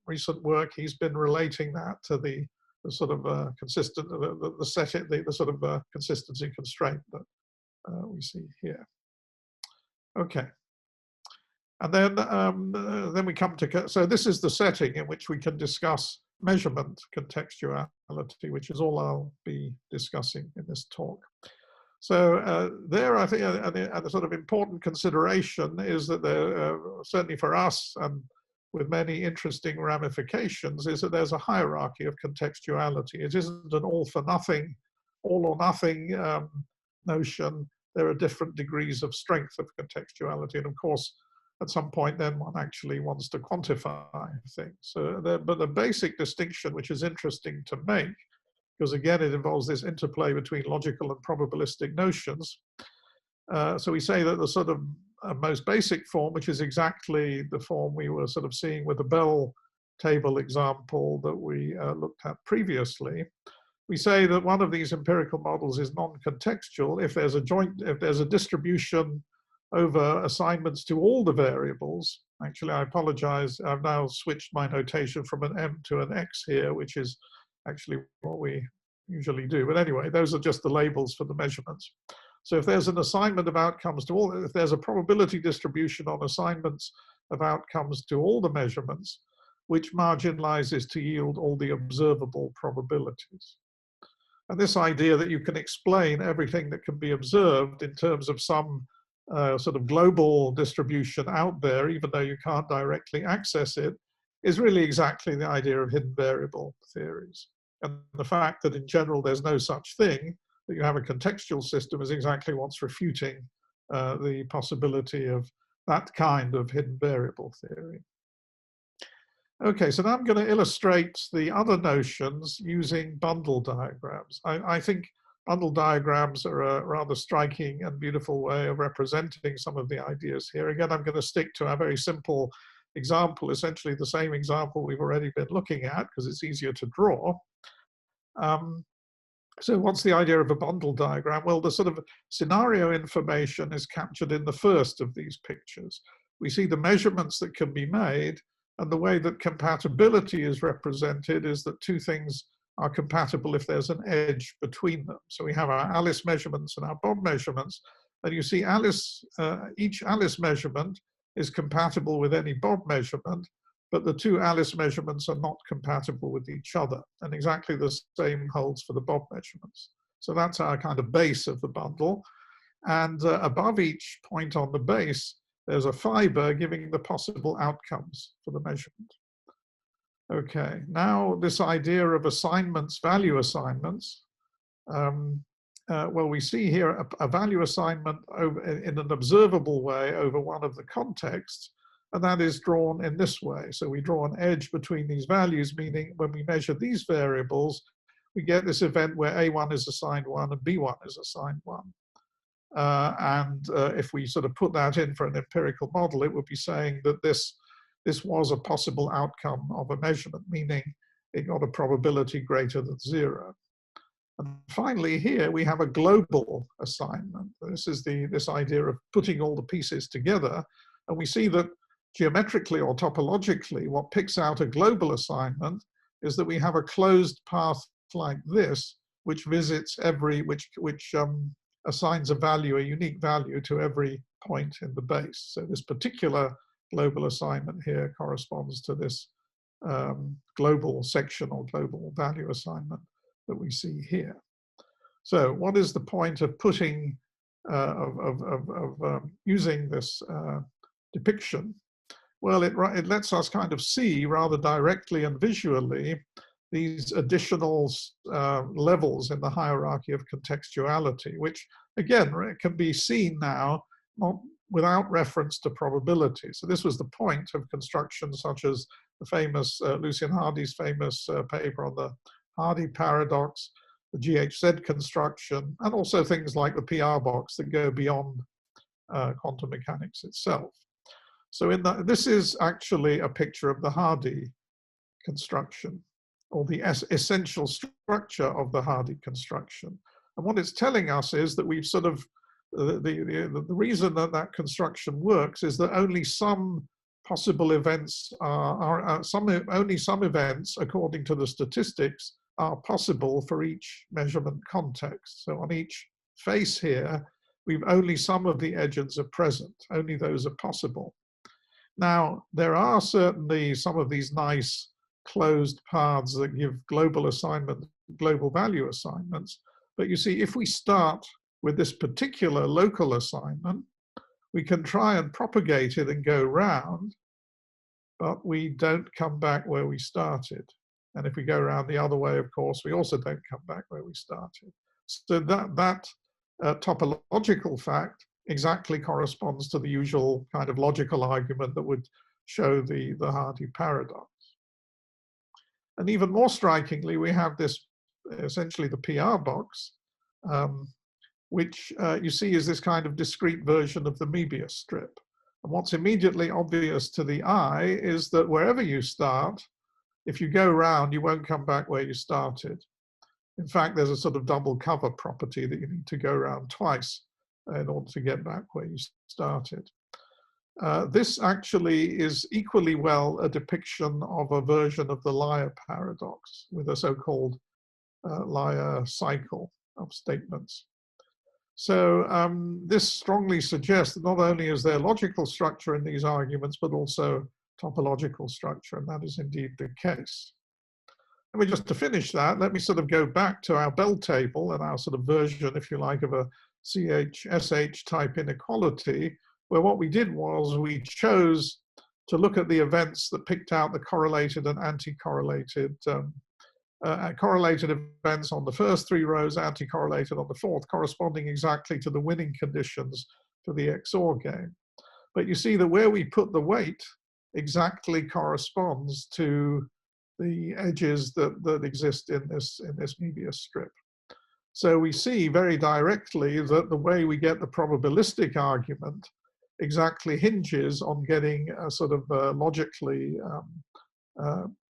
recent work, he's been relating that to the sort of consistent, the sort of consistency constraint that we see here. Okay. And then we come to, so this is the setting in which we can discuss measurement contextuality, which is all I'll be discussing in this talk. So there, I think, a sort of important consideration is that there, certainly for us and with many interesting ramifications, is that there's a hierarchy of contextuality. It isn't an all for nothing, all or nothing notion. There are different degrees of strength of contextuality. And of course, at some point then one actually wants to quantify things. So but the basic distinction, which is interesting to make, because again, it involves this interplay between logical and probabilistic notions. So we say that the sort of most basic form, which is exactly the form we were sort of seeing with the Bell table example that we looked at previously, we say that one of these empirical models is non-contextual if there's a distribution over assignments to all the variables. Actually, I apologize, I've now switched my notation from an M to an X here, which is actually what we usually do. But anyway, those are just the labels for the measurements. So if there's an assignment of outcomes to all, if there's a probability distribution on assignments of outcomes to all the measurements, which marginalizes to yield all the observable probabilities. And this idea that you can explain everything that can be observed in terms of some sort of global distribution out there, even though you can't directly access it, is really exactly the idea of hidden variable theories. And the fact that in general there's no such thing, that you have a contextual system, is exactly what's refuting the possibility of that kind of hidden variable theory. Okay, so now I'm going to illustrate the other notions using bundle diagrams. I think bundle diagrams are a rather striking and beautiful way of representing some of the ideas here. Again, I'm going to stick to a very simple example, essentially the same example we've already been looking at, because it's easier to draw. So what's the idea of a bundle diagram? Well, the sort of scenario information is captured in the first of these pictures. We see the measurements that can be made, and the way that compatibility is represented is that two things are compatible if there's an edge between them. So we have our Alice measurements and our Bob measurements, and you see each Alice measurement is compatible with any Bob measurement, but the two Alice measurements are not compatible with each other. And exactly the same holds for the Bob measurements. So that's our kind of base of the bundle. And above each point on the base, there's a fiber giving the possible outcomes for the measurement. Okay, now this idea of assignments, value assignments. Well, we see here a value assignment in an observable way over one of the contexts, and that is drawn in this way. So we draw an edge between these values, meaning when we measure these variables, we get this event where A1 is assigned 1 and B1 is assigned 1. If we sort of put that in for an empirical model, it would be saying that this was a possible outcome of a measurement, meaning it got a probability greater than 0. And finally, here we have a global assignment. This is this idea of putting all the pieces together, and we see that geometrically or topologically, what picks out a global assignment is that we have a closed path like this, which visits which assigns a value, a unique value to every point in the base. So this particular global assignment here corresponds to this global section or global value assignment that we see here. So what is the point of putting, using this depiction? Well, it lets us kind of see rather directly and visually these additional levels in the hierarchy of contextuality, which again can be seen now not without reference to probability. So this was the point of constructions such as the famous Lucian Hardy's famous paper on the Hardy paradox, the GHZ construction, and also things like the PR box that go beyond quantum mechanics itself. So this is actually a picture of the Hardy construction, or the essential structure of the Hardy construction. And what it's telling us is that we've sort of, the reason that construction works is that only some possible events only some events, according to the statistics, are possible for each measurement context. So on each face here, only some of the edges are present, only those are possible. Now, there are certainly some of these nice closed paths that give global assignment, global value assignments. But you see, if we start with this particular local assignment, we can try and propagate it and go round, but we don't come back where we started. And if we go around the other way, of course, we also don't come back where we started. So that topological fact exactly corresponds to the usual kind of logical argument that would show the Hardy paradox. And even more strikingly, we have this, essentially the PR box, which you see is this kind of discrete version of the Möbius strip. And what's immediately obvious to the eye is that wherever you start, if you go round, you won't come back where you started. In fact, there's a sort of double cover property that you need to go around twice in order to get back where you started. This actually is equally well a depiction of a version of the liar paradox with a so-called liar cycle of statements. So this strongly suggests that not only is there logical structure in these arguments, but also topological structure, and that is indeed the case. And just to finish that, let me sort of go back to our Bell table and our sort of version, if you like, of a CH-SH type inequality, where what we did was we chose to look at the events that picked out the correlated and anti-correlated correlated events on the first three rows, anti-correlated on the fourth, corresponding exactly to the winning conditions for the XOR game. But you see that where we put the weight exactly corresponds to the edges that exist in this Möbius strip. So we see very directly that the way we get the probabilistic argument exactly hinges on getting a sort of logically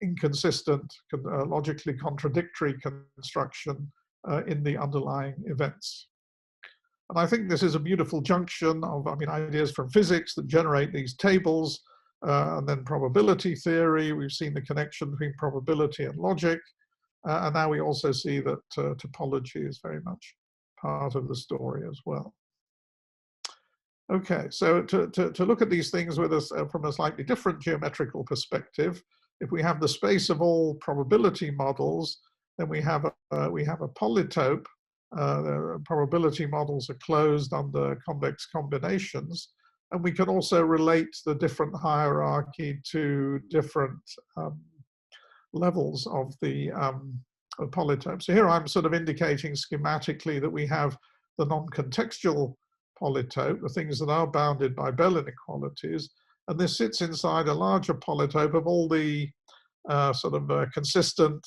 inconsistent, logically contradictory construction in the underlying events. And I think this is a beautiful junction of, ideas from physics that generate these tables, and then probability theory. We've seen the connection between probability and logic. And now we also see that topology is very much part of the story as well. Okay, so to look at these things with us from a slightly different geometrical perspective, if we have the space of all probability models, then we have a polytope. The probability models are closed under convex combinations, and we can also relate the different hierarchy to different levels of the polytope. So here I'm sort of indicating schematically that we have the non-contextual polytope, the things that are bounded by Bell inequalities, and this sits inside a larger polytope of all the consistent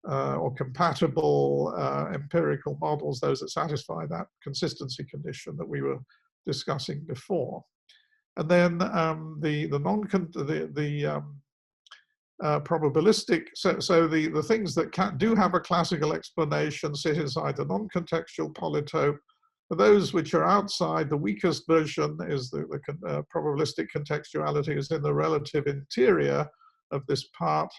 or compatible empirical models, those that satisfy that consistency condition that we were discussing before. And then probabilistic, so the things that do have a classical explanation sit inside the non-contextual polytope. For those which are outside, the weakest version is the probabilistic contextuality is in the relative interior of this part.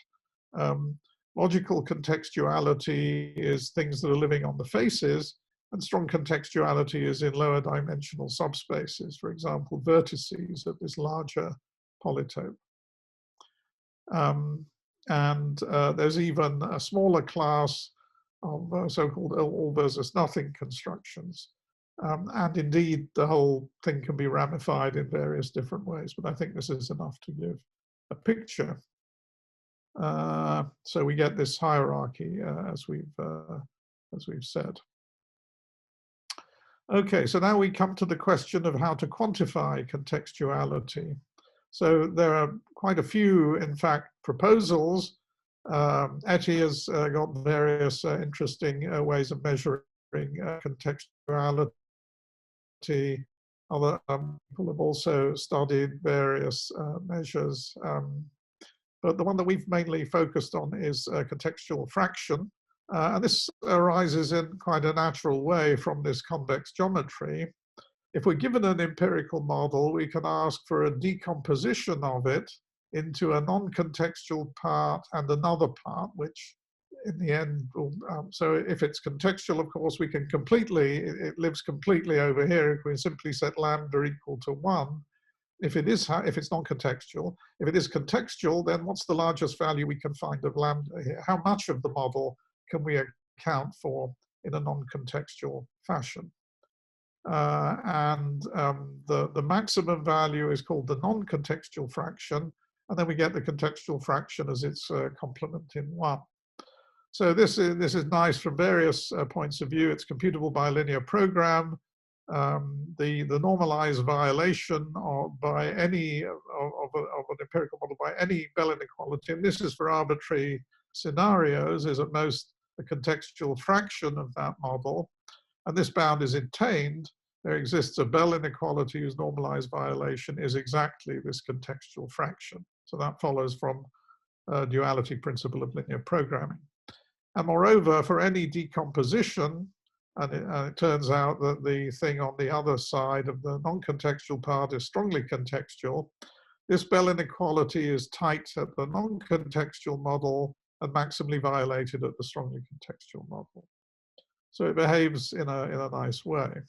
Logical contextuality is things that are living on the faces, and strong contextuality is in lower dimensional subspaces, for example, vertices of this larger polytope. There's even a smaller class of so-called all versus nothing constructions. And indeed, the whole thing can be ramified in various different ways, but I think this is enough to give a picture. So we get this hierarchy, as we've said. Okay, so now we come to the question of how to quantify contextuality. So there are quite a few, in fact, proposals. Etty has got various interesting ways of measuring contextuality. Other people have also studied various measures. But the one that we've mainly focused on is contextual fraction. And this arises in quite a natural way from this convex geometry. If we're given an empirical model, we can ask for a decomposition of it into a non-contextual part and another part, which in the end, so if it's contextual, of course, we can completely, it lives completely over here if we simply set lambda equal to 1. If it's non-contextual, if it is contextual, then what's the largest value we can find of lambda here? How much of the model can we account for in a non-contextual fashion? The maximum value is called the non-contextual fraction, and then we get the contextual fraction as its complement in 1. So this is nice from various points of view. It's computable by a linear program. The normalized violation by any of an empirical model by any Bell inequality, and this is for arbitrary scenarios, is at most a contextual fraction of that model. And this bound is attained. There exists a Bell inequality whose normalized violation is exactly this contextual fraction. So that follows from duality principle of linear programming. And moreover, for any decomposition, and it turns out that the thing on the other side of the non-contextual part is strongly contextual, this Bell inequality is tight at the non-contextual model and maximally violated at the strongly contextual model. So it behaves in a nice way.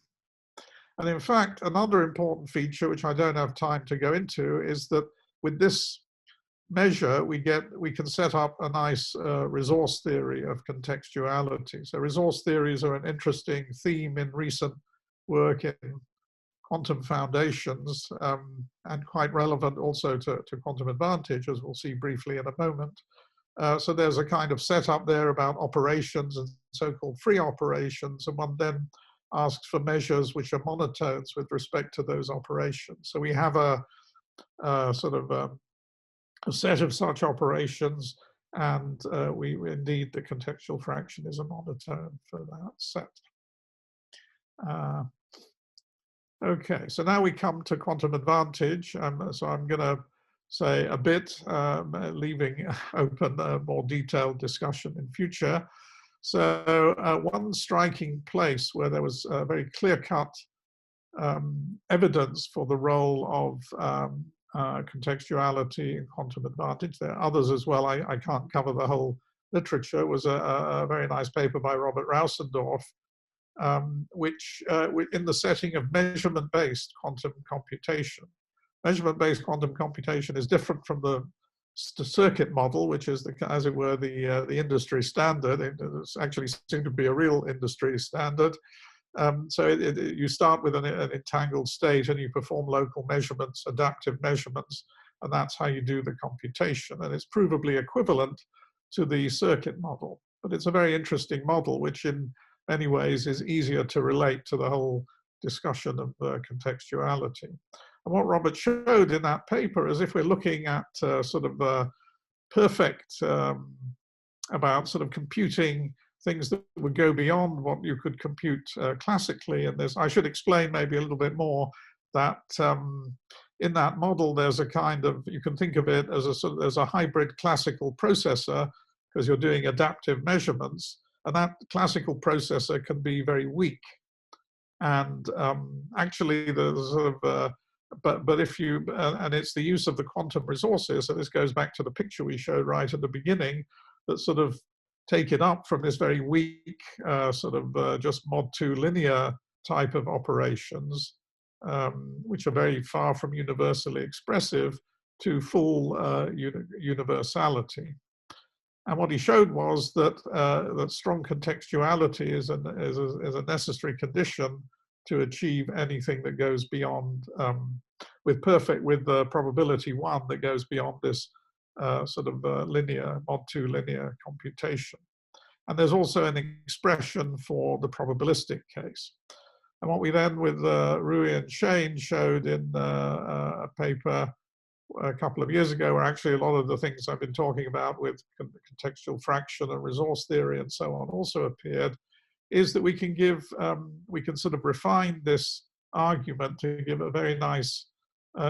And in fact, another important feature, which I don't have time to go into, is that with this measure, we can set up a nice resource theory of contextuality. So resource theories are an interesting theme in recent work in quantum foundations, and quite relevant also to quantum advantage, as we'll see briefly in a moment. So there's a kind of setup there about operations and so-called free operations, and one then asks for measures which are monotones with respect to those operations. So we have a sort of a set of such operations, and indeed the contextual fraction is a monotone for that set. Okay, so now we come to quantum advantage. So I'm going to say a bit, leaving open a more detailed discussion in future. So one striking place where there was very clear-cut evidence for the role of contextuality and quantum advantage. There are others as well. I can't cover the whole literature. It was a very nice paper by Robert Rausendorf, which in the setting of measurement-based quantum computation. Measurement-based quantum computation is different from the circuit model, which is, as it were, the industry standard. It actually seemed to be a real industry standard. So you start with an entangled state and you perform local measurements, adaptive measurements, and that's how you do the computation. And it's provably equivalent to the circuit model. But it's a very interesting model, which in many ways is easier to relate to the whole discussion of contextuality. And what Robert showed in that paper is if we're looking at sort of perfect, about sort of computing things that would go beyond what you could compute classically. And I should explain maybe a little bit more that in that model, there's a kind of, you can think of it as a sort of, there's a hybrid classical processor because you're doing adaptive measurements, and that classical processor can be very weak. And actually, the sort of, but if you, and it's the use of the quantum resources, so this goes back to the picture we showed right at the beginning, that sort of take it up from this very weak sort of just mod 2 linear type of operations, which are very far from universally expressive, to full universality. And what he showed was that that strong contextuality is a necessary condition to achieve anything that goes beyond with the probability 1 that goes beyond this sort of linear, mod 2 linear computation. And there's also an expression for the probabilistic case. And what we then with Rui and Shane showed in a paper a couple of years ago, where actually a lot of the things I've been talking about with contextual fraction and resource theory and so on also appeared, is that we can give, we can sort of refine this argument to give a very nice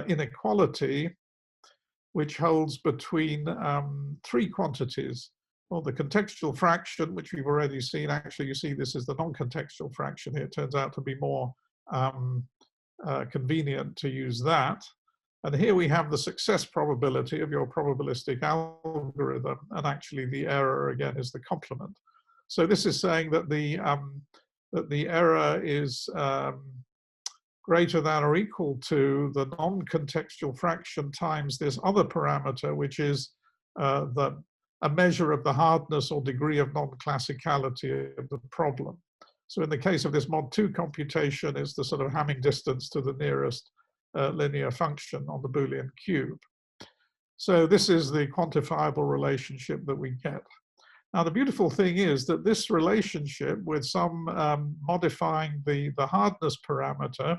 inequality which holds between 3 quantities. Well, the contextual fraction, which we've already seen, actually you see this is the non-contextual fraction here. It turns out to be more convenient to use that. And here we have the success probability of your probabilistic algorithm, and actually the error again is the complement. So this is saying that the error is greater than or equal to the non-contextual fraction times this other parameter, which is a measure of the hardness or degree of non-classicality of the problem. So in the case of this mod 2 computation, it's the sort of Hamming distance to the nearest linear function on the Boolean cube. So this is the quantifiable relationship that we get. Now the beautiful thing is that this relationship, with some modifying the hardness parameter,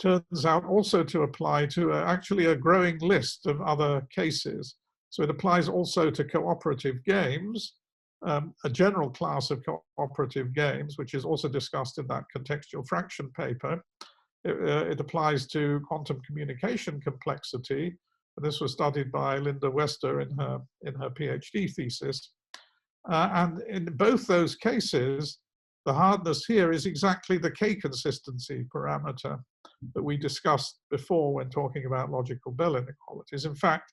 turns out also to apply to actually a growing list of other cases. So it applies also to cooperative games, a general class of cooperative games, which is also discussed in that contextual fraction paper. It applies to quantum communication complexity. And this was studied by Linda Wester in her PhD thesis. And in both those cases, the hardness here is exactly the K-consistency parameter that we discussed before when talking about logical Bell inequalities. In fact,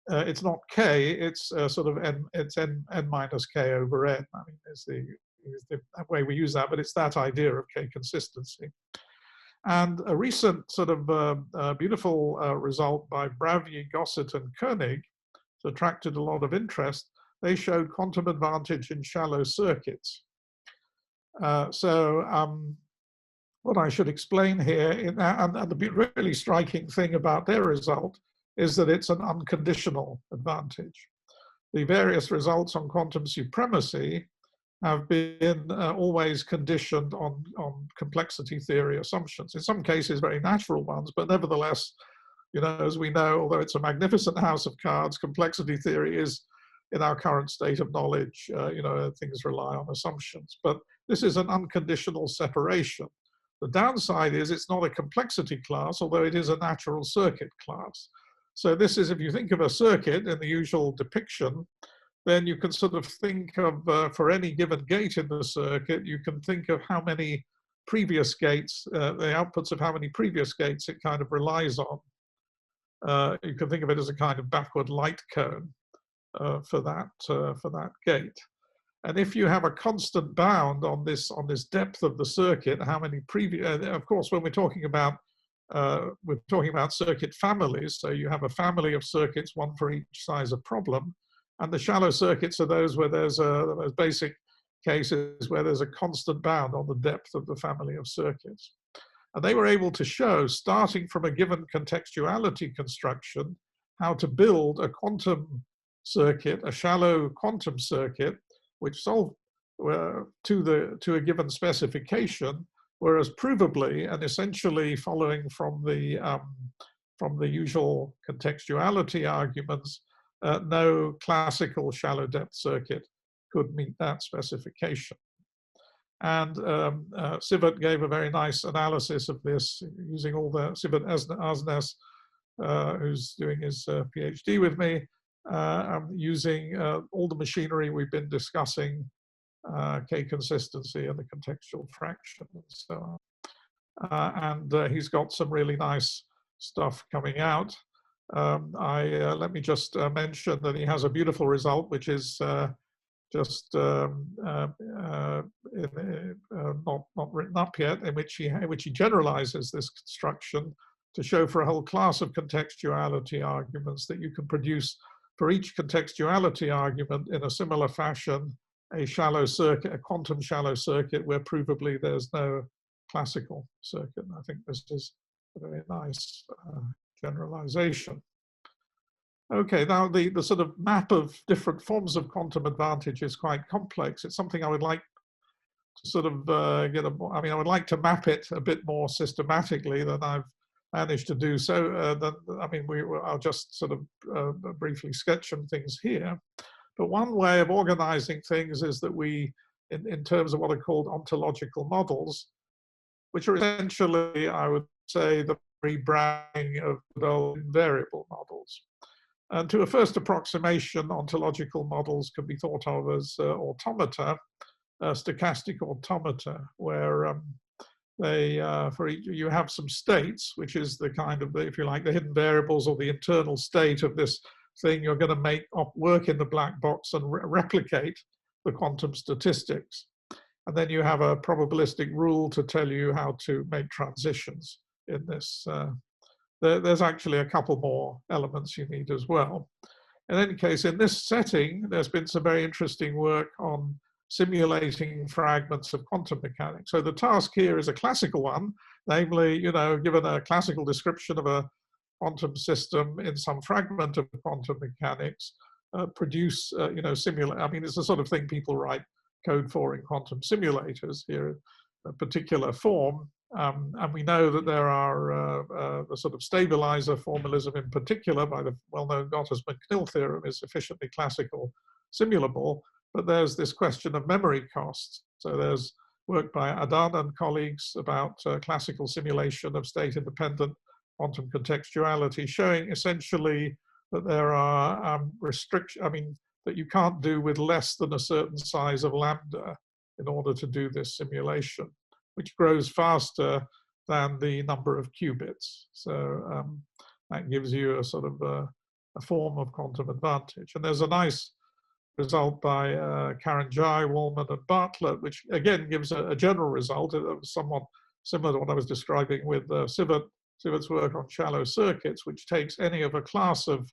it's not K, it's sort of n minus K over n. I mean, is the way we use that, but it's that idea of K-consistency. And a recent sort of beautiful result by Bravyi, Gossett, and Koenig that attracted a lot of interest. They showed quantum advantage in shallow circuits. What I should explain here, and the really striking thing about their result is that it's an unconditional advantage. The various results on quantum supremacy have been always conditioned on complexity theory assumptions. In some cases, very natural ones, but nevertheless, you know, as we know, although it's a magnificent house of cards, complexity theory is, in our current state of knowledge, you know, things rely on assumptions. But this is an unconditional separation. The downside is it's not a complexity class, although it is a natural circuit class. So this is, if you think of a circuit in the usual depiction, then you can sort of think of, for any given gate in the circuit, you can think of how many previous gates, the outputs of how many previous gates it kind of relies on. You can think of it as a kind of backward light cone for that gate. And if you have a constant bound on this depth of the circuit, how many previous, of course, when we're talking about circuit families, so you have a family of circuits, one for each size of problem, and the shallow circuits are those where there's those basic cases where there's a constant bound on the depth of the family of circuits. And they were able to show, starting from a given contextuality construction, how to build a quantum circuit, a shallow quantum circuit, which solved to a given specification, whereas provably and essentially following from the usual contextuality arguments, no classical shallow depth circuit could meet that specification. And Sivert gave a very nice analysis of this using all the Sivert Asnes, who's doing his PhD with me, using all the machinery we've been discussing, K-consistency and the contextual fraction and so on. And he's got some really nice stuff coming out. Let me just mention that he has a beautiful result, which is just not written up yet, in which he generalizes this construction to show for a whole class of contextuality arguments that you can produce for each contextuality argument in a similar fashion a shallow circuit, a quantum shallow circuit where provably there's no classical circuit. And I think this is a very nice generalization. Okay, now the sort of map of different forms of quantum advantage is quite complex. It's something I would like to sort of I would like to map it a bit more systematically than I've managed to do so. I'll just sort of briefly sketch some things here. But one way of organizing things is that we, in terms of what are called ontological models, which are essentially, I would say, the rebranding of the old invariable models. And to a first approximation, ontological models can be thought of as automata, stochastic automata, where they for each, you have some states, which is the kind of, if you like, the hidden variables or the internal state of this thing you're going to make work in the black box and replicate the quantum statistics. And then you have a probabilistic rule to tell you how to make transitions in this. There's actually a couple more elements you need as well. In any case, in this setting, there's been some very interesting work on simulating fragments of quantum mechanics. So the task here is a classical one, namely, given a classical description of a quantum system in some fragment of quantum mechanics, produce, simulate. I mean, it's the sort of thing people write code for in quantum simulators here, a particular form. And we know that there are the sort of stabilizer formalism in particular by the well-known Gottesman-Knill theorem is sufficiently classical simulable, but there's this question of memory costs. So there's work by Adan and colleagues about classical simulation of state-independent quantum contextuality, showing essentially that there are restrictions, that you can't do with less than a certain size of lambda in order to do this simulation, which grows faster than the number of qubits. So that gives you a sort of a form of quantum advantage. And there's a nice result by Karen Jai, Wallman, and Bartlett, which again gives a general result, somewhat similar to what I was describing with Sivert's work on shallow circuits, which takes any of a class of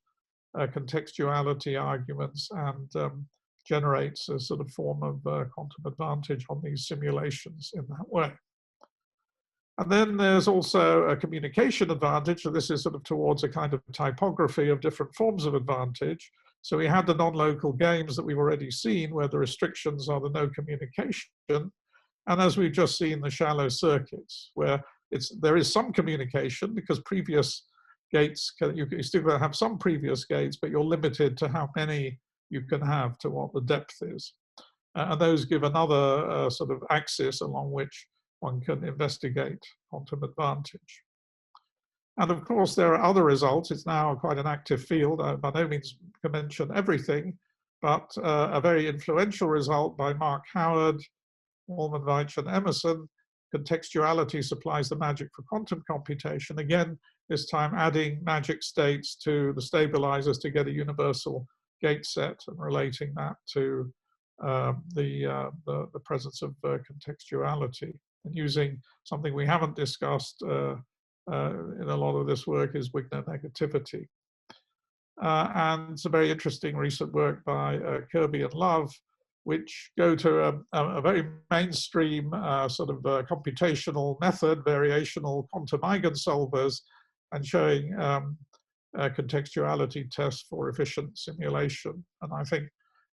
contextuality arguments and generates a sort of form of quantum advantage on these simulations in that way. And then there's also a communication advantage. So this is sort of towards a kind of typography of different forms of advantage. So we had the non-local games that we've already seen where the restrictions are the no communication. And as we've just seen, the shallow circuits where there is some communication because previous gates, you still have some previous gates, but you're limited to how many you can have to what the depth is. And those give another sort of axis along which one can investigate quantum advantage. And of course, there are other results. It's now quite an active field. I by no means can mention everything, but a very influential result by Mark Howard, Wallman, Veitch, and Emerson. Contextuality supplies the magic for quantum computation. Again, this time adding magic states to the stabilizers to get a universal gate set and relating that to the presence of contextuality. And using something we haven't discussed in a lot of this work is Wigner negativity. And some very interesting recent work by Kirby and Love, which go to a very mainstream sort of computational method, variational quantum eigensolvers, and showing contextuality tests for efficient simulation. And I think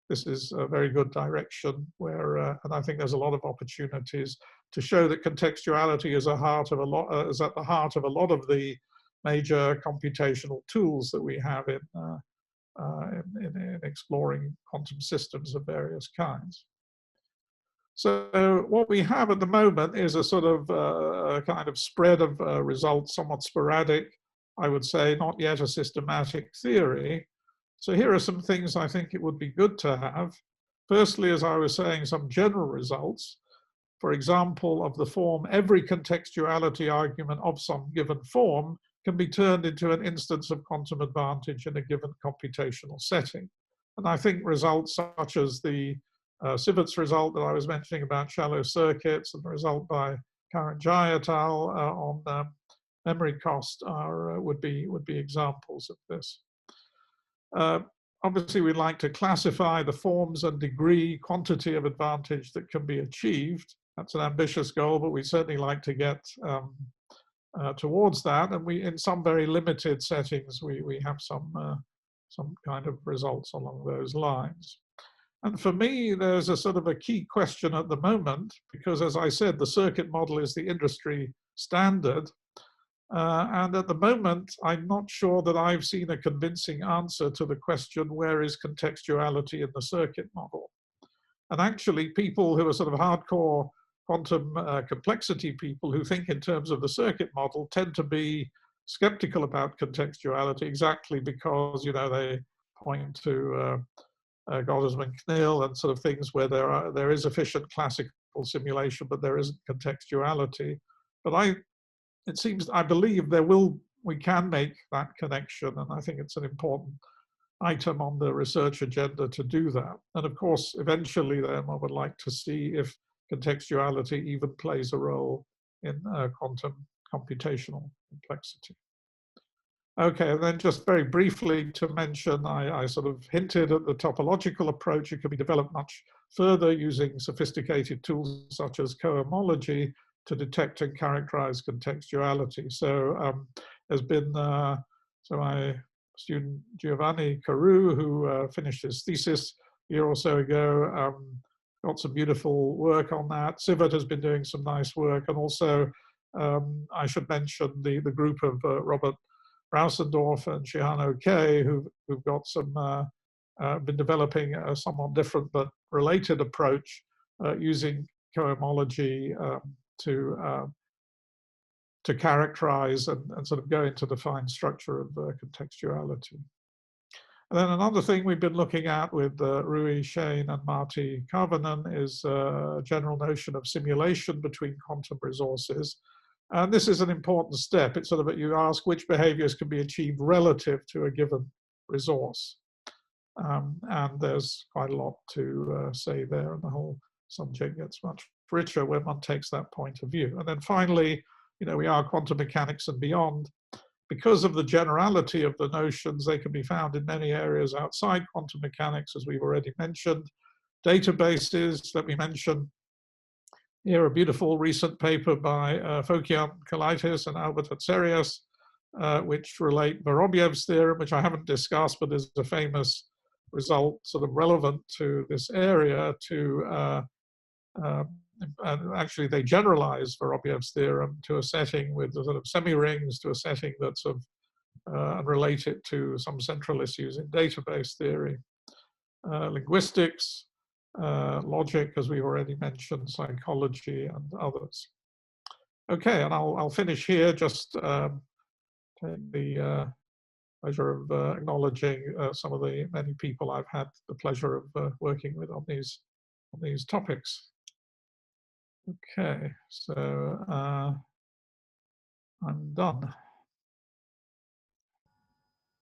this is a very good direction where, and I think there's a lot of opportunities to show that contextuality is at the heart of a lot of the major computational tools that we have in exploring quantum systems of various kinds. So what we have at the moment is a sort of a kind of spread of results, somewhat sporadic, I would say, not yet a systematic theory. So here are some things I think it would be good to have. Firstly, as I was saying, some general results. For example, of the form, every contextuality argument of some given form can be turned into an instance of quantum advantage in a given computational setting. And I think results such as the Sivert's result that I was mentioning about shallow circuits and the result by Karen Jai et al. On memory cost would be examples of this. Obviously, we'd like to classify the forms and degree, quantity of advantage that can be achieved. That's an ambitious goal, but we'd certainly like to get towards that. And in some very limited settings, we have some kind of results along those lines. And for me, there's a sort of a key question at the moment, because as I said, the circuit model is the industry standard. And at the moment, I'm not sure that I've seen a convincing answer to the question, where is contextuality in the circuit model? And actually, people who are sort of hardcore quantum complexity people who think in terms of the circuit model tend to be skeptical about contextuality exactly because, they point to Gottesman-Knill and sort of things where there is efficient classical simulation, but there isn't contextuality. But I believe we can make that connection, and I think it's an important item on the research agenda to do that. And of course, eventually then I would like to see if contextuality even plays a role in quantum computational complexity. Okay, and then just very briefly to mention, I sort of hinted at the topological approach. It can be developed much further using sophisticated tools such as cohomology to detect and characterize contextuality. So there's been, so my student Giovanni Carew, who finished his thesis a year or so ago, got some beautiful work on that. Sivat has been doing some nice work, and also I should mention the group of Robert Rausendorf and Shihano Kei, who've got some, been developing a somewhat different but related approach using cohomology to characterize and sort of go into the fine structure of contextuality. And then another thing we've been looking at with Rui Shane and Marty Karvonen is a general notion of simulation between quantum resources. And this is an important step. It's sort of, you ask which behaviors can be achieved relative to a given resource. And there's quite a lot to say there, and the whole subject gets much richer when one takes that point of view. And then finally, we are quantum mechanics and beyond. Because of the generality of the notions, they can be found in many areas outside quantum mechanics, as we've already mentioned. Databases, let me mention here a beautiful recent paper by Fokion Kalaitis and Albert Hatserias, which relate Vorobyev's theorem, which I haven't discussed, but is a famous result sort of relevant to this area and actually they generalize Vorobyev's theorem to a setting with the sort of semi-rings, to a setting that's and relate it to some central issues in database theory, linguistics, logic, as we've already mentioned, psychology, and others. Okay, and I'll finish here, just take the pleasure of acknowledging some of the many people I've had the pleasure of working with on these topics. Okay, so I'm done.